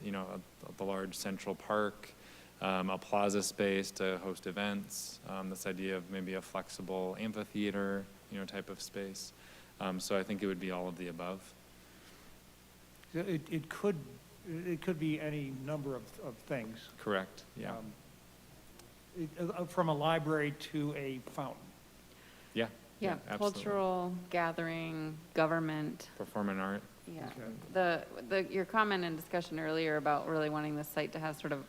Speaker 5: the large central park, a plaza space to host events, this idea of maybe a flexible amphitheater, type of space. So I think it would be all of the above.
Speaker 1: It could it could be any number of things.
Speaker 5: Correct, yeah.
Speaker 1: From a library to a fountain.
Speaker 5: Yeah.
Speaker 3: Yeah,
Speaker 5: absolutely.
Speaker 3: cultural, gathering, government.
Speaker 5: Performing art.
Speaker 3: Yeah,
Speaker 1: Okay.
Speaker 3: your comment and discussion earlier about really wanting the site to have sort of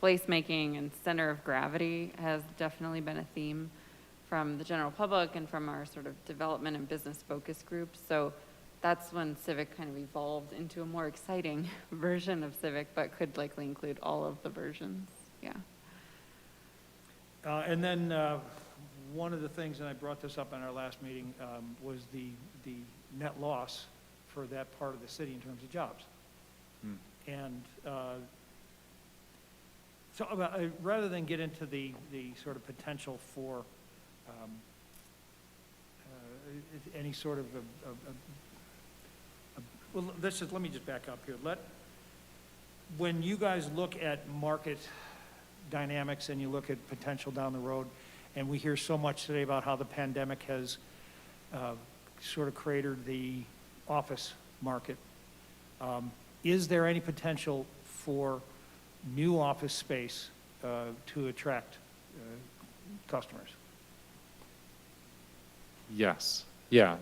Speaker 3: placemaking and center of gravity has definitely been a theme from the general public and from our sort of development and business focus groups. So that's when Civic kind of evolved into a more exciting version of Civic, but could likely include all of the versions, yeah.
Speaker 1: And then one of the things, and I brought this up in our last meeting, was the net loss for that part of the city in terms of jobs. And so rather than get into the sort of potential for any sort of well, let me just back up here. When you guys look at market dynamics and you look at potential down the road, and we hear so much today about how the pandemic has sort of cratered the office market, is there any potential for new office space to attract customers?
Speaker 5: Yes, yeah.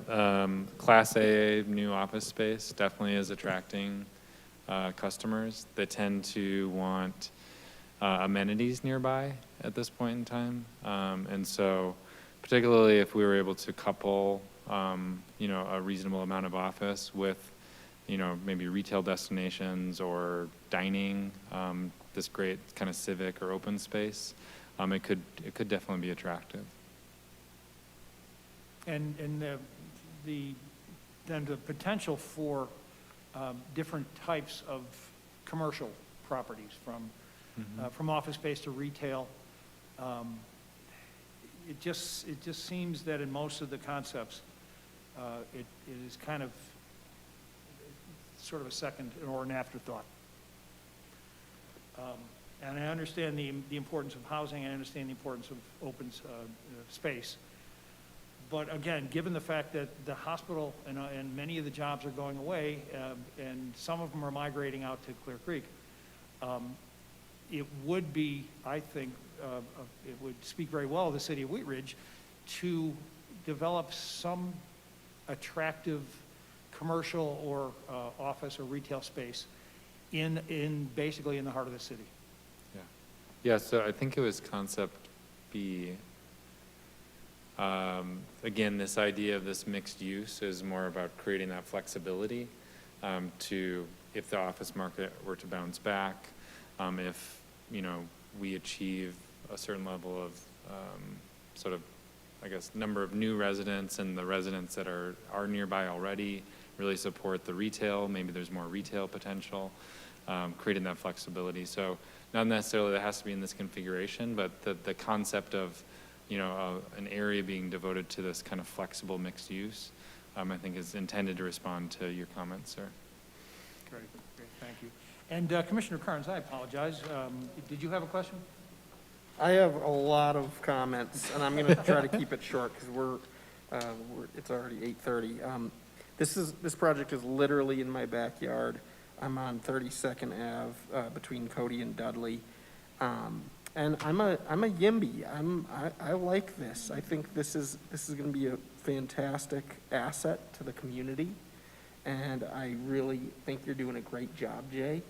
Speaker 5: Class A new office space definitely is attracting customers. They tend to want amenities nearby at this point in time. And so particularly if we were able to couple, you know, a reasonable amount of office with, you know, maybe retail destinations or dining, this great kind of civic or open space, it could definitely be attractive.
Speaker 1: And the potential for different types of commercial properties, from office space to retail. It just seems that in most of the concepts, it is kind of sort of a second or an afterthought. And I understand the importance of housing. I understand the importance of open space. But again, given the fact that the hospital and many of the jobs are going away, and some of them are migrating out to Clear Creek, it would be, I think, it would speak very well of the city of Wheat Ridge to develop some attractive commercial or office or retail space basically in the heart of the city.
Speaker 5: Yeah. Yeah, so I think it was concept B. Again, this idea of this mixed use is more about creating that flexibility to, if the office market were to bounce back, if, you know, we achieve a certain level of sort of, I guess, number of new residents, and the residents that are nearby already really support the retail, maybe there's more retail potential, creating that flexibility. So not necessarily that has to be in this configuration, but the concept of, you know, an area being devoted to this kind of flexible mixed use, I think is intended to respond to your comments, sir.
Speaker 1: Great, thank you. And Commissioner Carnes, I apologize. Did you have a question?
Speaker 11: I have a lot of comments, and I'm going to try to keep it short because it's already 8:30. This project is literally in my backyard. I'm on 32nd Ave between Cody and Dudley, and I'm a YIMBY. I like this. I think this is going to be a fantastic asset to the community, and I really think you're doing a great job, Jay.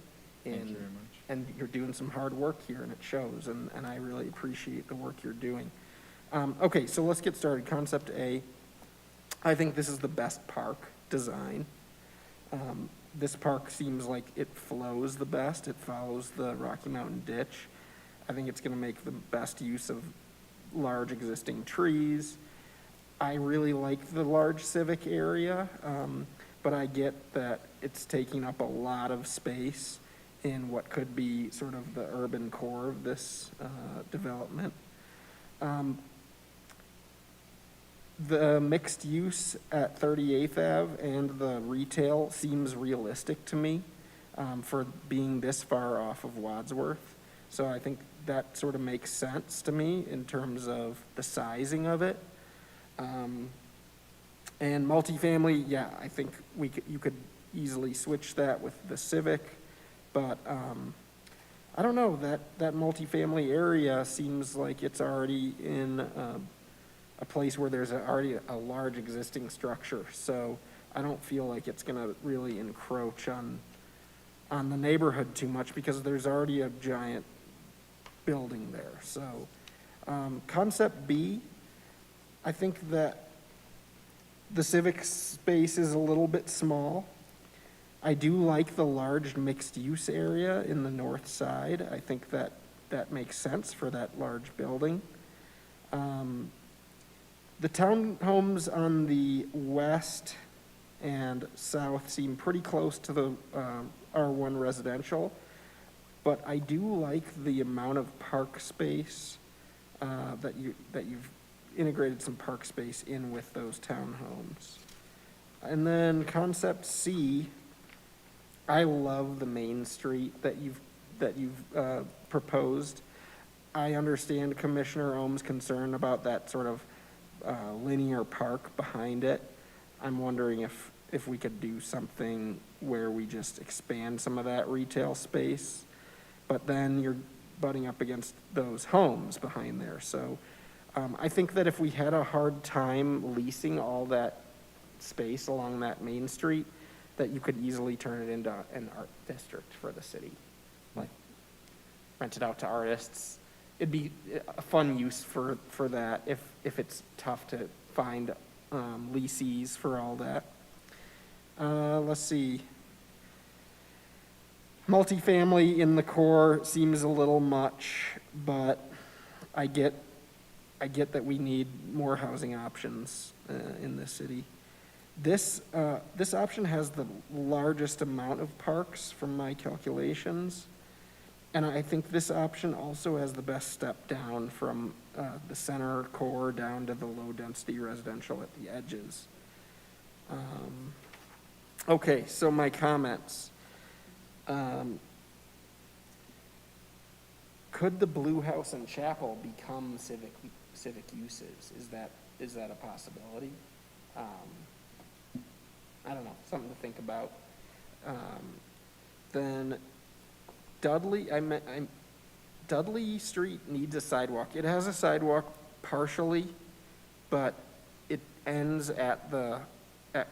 Speaker 5: Thank you very much.
Speaker 11: And you're doing some hard work here, and it shows, and I really appreciate the work you're doing. Okay, so let's get started. Concept A, I think this is the best park design. This park seems like it flows the best. It follows the Rocky Mountain Ditch. I think it's going to make the best use of large existing trees. I really like the large civic area, but I get that it's taking up a lot of space in what could be sort of the urban core of this development. The mixed use at 38th Ave and the retail seems realistic to me for being this far off of Wadsworth. So I think that sort of makes sense to me in terms of the sizing of it. And multifamily, yeah, I think you could easily switch that with the Civic. But, I don't know, that multifamily area seems like it's already in, a place where there's already a large existing structure. So I don't feel like it's gonna really encroach on the neighborhood too much because there's already a giant building there. So, concept B, I think that the civic space is a little bit small. I do like the large mixed-use area in the north side. I think that makes sense for that large building. The townhomes on the west and south seem pretty close to the R1 residential, but I do like the amount of park space that you've integrated some park space in with those townhomes. And then concept C, I love the main street that you've proposed. I understand Commissioner Ohm's concern about that sort of linear park behind it. I'm wondering if we could do something where we just expand some of that retail space, but then you're butting up against those homes behind there. So I think that if we had a hard time leasing all that space along that main street, that you could easily turn it into an art district for the city. Like, rent it out to artists. It'd be a fun use for that if it's tough to find leasees for all that. Let's see. Multifamily in the core seems a little much, but I get that we need more housing options in this city. This option has the largest amount of parks from my calculations, and I think this option also has the best step down from the center core down to the low-density residential at the edges. Okay, so my comments. Could the Blue House and Chapel become civic uses? Is that a possibility? I don't know, something to think about. Then Dudley Street needs a sidewalk. It has a sidewalk partially, but it ends at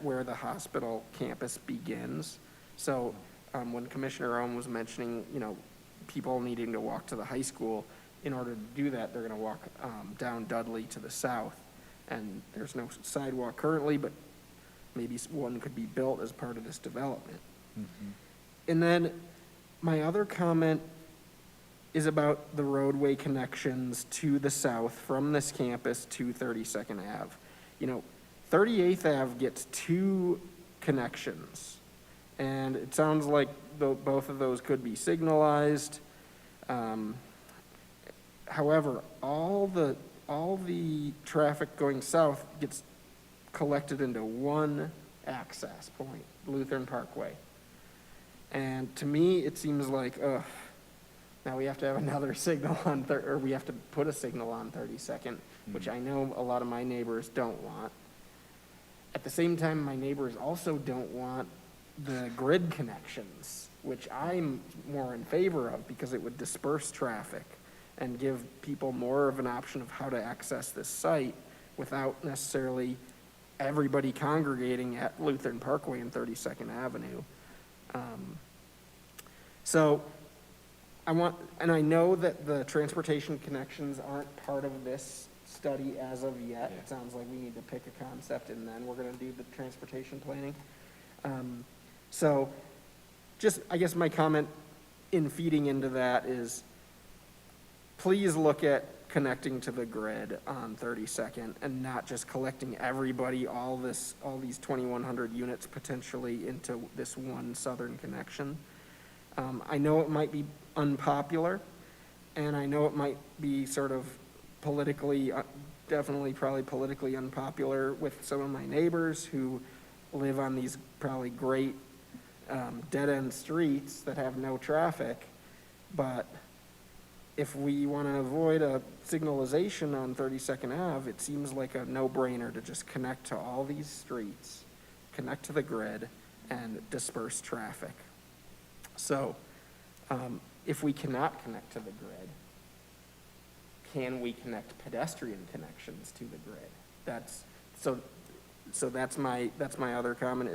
Speaker 11: where the hospital campus begins. So when Commissioner Ohm was mentioning, people needing to walk to the high school, in order to do that, they're gonna walk down Dudley to the south. And there's no sidewalk currently, but maybe one could be built as part of this development.
Speaker 8: Mm-hmm.
Speaker 11: And then my other comment is about the roadway connections to the south from this campus to 32nd Ave. 38th Ave gets 2 connections, and it sounds like both of those could be signalized. However, all the traffic going south gets collected into one access point, Lutheran Parkway. And to me, it seems like, now we have to have another signal or we have to put a signal on 32nd, which I know a lot of my neighbors don't want. At the same time, my neighbors also don't want the grid connections, which I'm more in favor of because it would disperse traffic and give people more of an option of how to access this site without necessarily everybody congregating at Lutheran Parkway and 32nd Avenue. So I know that the transportation connections aren't part of this study as of yet.
Speaker 8: Yeah.
Speaker 11: It sounds like we need to pick a concept and then we're gonna do the transportation planning. So just, I guess my comment in feeding into that is, please look at connecting to the grid on 32nd and not just collecting everybody, all these 2,100 units potentially into this one southern connection. I know it might be unpopular, and I know it might be sort of politically, probably politically unpopular with some of my neighbors who live on these probably great dead-end streets that have no traffic, but if we want to avoid a signalization on 32nd Ave, it seems like a no-brainer to just connect to all these streets, connect to the grid, and disperse traffic. So If we cannot connect to the grid, can we connect pedestrian connections to the grid? So that's my other comment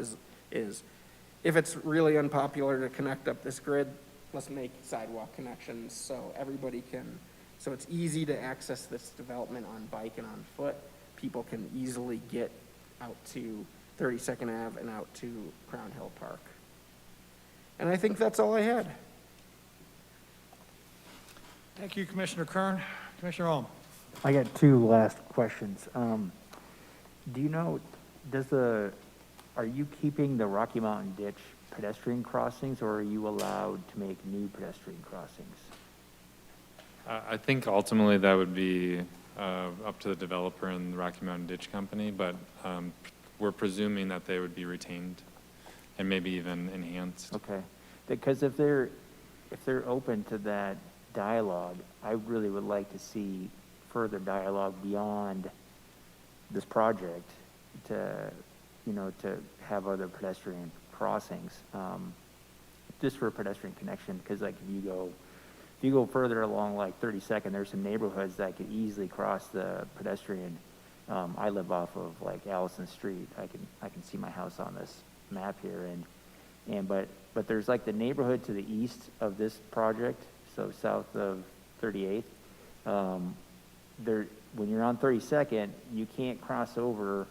Speaker 11: is if it's really unpopular to connect up this grid, let's make sidewalk connections so everybody so it's easy to access this development on bike and on foot. People can easily get out to 32nd Ave and out to Crown Hill Park. And I think that's all I had.
Speaker 1: Thank you, Commissioner Kern. Commissioner Holm?
Speaker 8: I got two last questions. Do you know, are you keeping the Rocky Mountain Ditch pedestrian crossings, or are you allowed to make new pedestrian crossings?
Speaker 5: I think ultimately that would be up to the developer and the Rocky Mountain Ditch Company, but we're presuming that they would be retained and maybe even enhanced.
Speaker 8: Okay, because if they're open to that dialogue, I really would like to see further dialogue beyond this project to have other pedestrian crossings, just for a pedestrian connection, because like if you go further along like 32nd, there's some neighborhoods that could easily cross the pedestrian. I live off of like Allison Street. I can see my house on this map here, but there's like the neighborhood to the east of this project, so south of 38th. When you're on 32nd, you can't cross over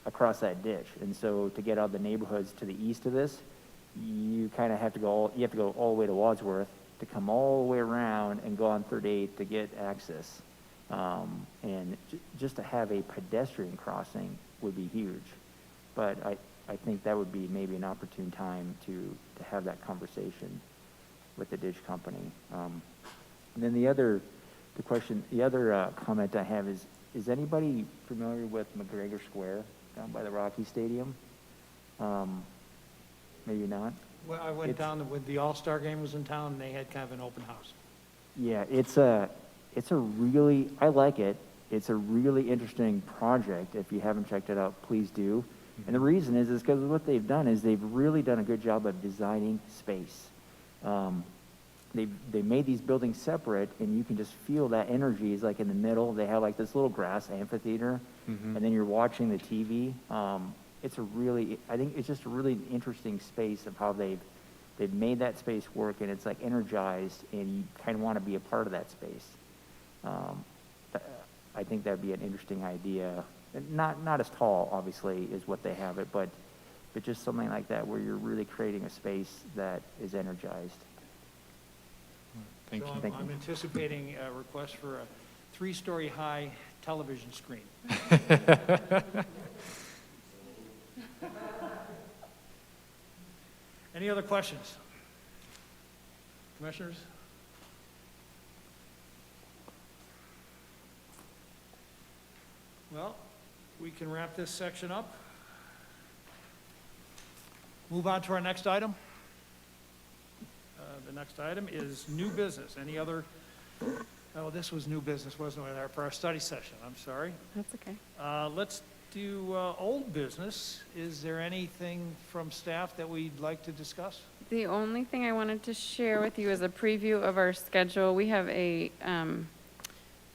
Speaker 8: across that ditch, and so to get out of the neighborhoods to the east of this, you kind of have to go all the way to Wadsworth to come all the way around and go on 38th to get access. And just to have a pedestrian crossing would be huge. But I think that would be maybe an opportune time to have that conversation with the ditch company. And then the other comment I have is anybody familiar with McGregor Square down by the Rocky Stadium? Maybe not.
Speaker 1: Well, I went down when the All-Star game was in town, and they had kind of an open house.
Speaker 8: Yeah, I like it. It's a really interesting project. If you haven't checked it out, please do. And the reason is because what they've done is they've really done a good job of designing space. They made these buildings separate, and you can just feel that energy is like in the middle. They have like this little grass amphitheater, and then you're watching the TV. I think it's just a really interesting space of how they've made that space work, and it's like energized, and you kind of want to be a part of that space. I think that'd be an interesting idea. Not as tall, obviously, as what they have it, but just something like that where you're really creating a space that is energized.
Speaker 5: Thank you.
Speaker 1: So I'm anticipating a request for a 3-story high television screen. Any other questions? Commissioners? Well, we can wrap this section up. Move on to our next item. The next item is new business. Any other, this was new business, wasn't it, for our study session? I'm sorry.
Speaker 3: That's okay.
Speaker 1: Let's do old business. Is there anything from staff that we'd like to discuss?
Speaker 3: The only thing I wanted to share with you is a preview of our schedule. We have a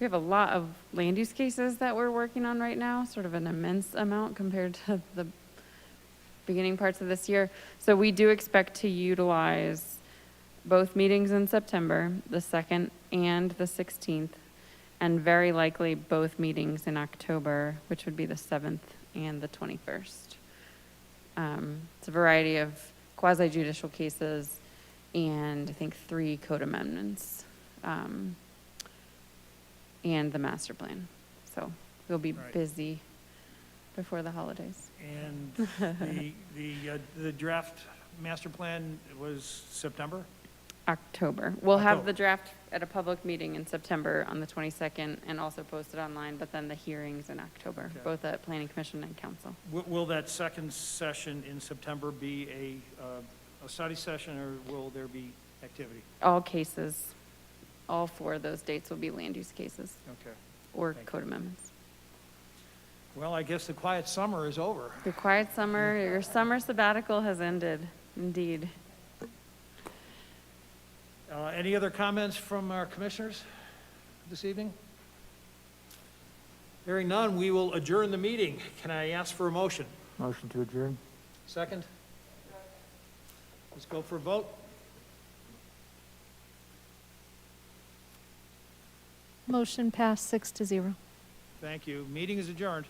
Speaker 3: lot of land use cases that we're working on right now, sort of an immense amount compared to the beginning parts of this year. So we do expect to utilize both meetings in September, the 2nd and the 16th, and very likely both meetings in October, which would be the 7th and the 21st. It's a variety of quasi-judicial cases and I think 3 code amendments, and the master plan. So we'll be busy before the holidays.
Speaker 1: And the draft master plan was September?
Speaker 3: October. We'll have
Speaker 1: October.
Speaker 3: the draft at a public meeting in September on the 22nd and also posted online, but then the hearings in October,
Speaker 1: Okay.
Speaker 3: both at Planning Commission and Council.
Speaker 1: Will that second session in September be a study session, or will there be activity?
Speaker 3: All cases, all 4 of those dates will be land use cases
Speaker 1: Okay.
Speaker 3: or
Speaker 1: Thank
Speaker 3: code amendments.
Speaker 1: Well, I guess the quiet summer is over.
Speaker 3: Your quiet summer, your summer sabbatical has ended, indeed.
Speaker 1: Any other comments from our commissioners this evening? Hearing none, we will adjourn the meeting. Can I ask for a motion?
Speaker 8: Motion to adjourn?
Speaker 1: Second? Let's go for a vote.
Speaker 2: Motion passed 6-0.
Speaker 1: Thank you. Meeting is adjourned.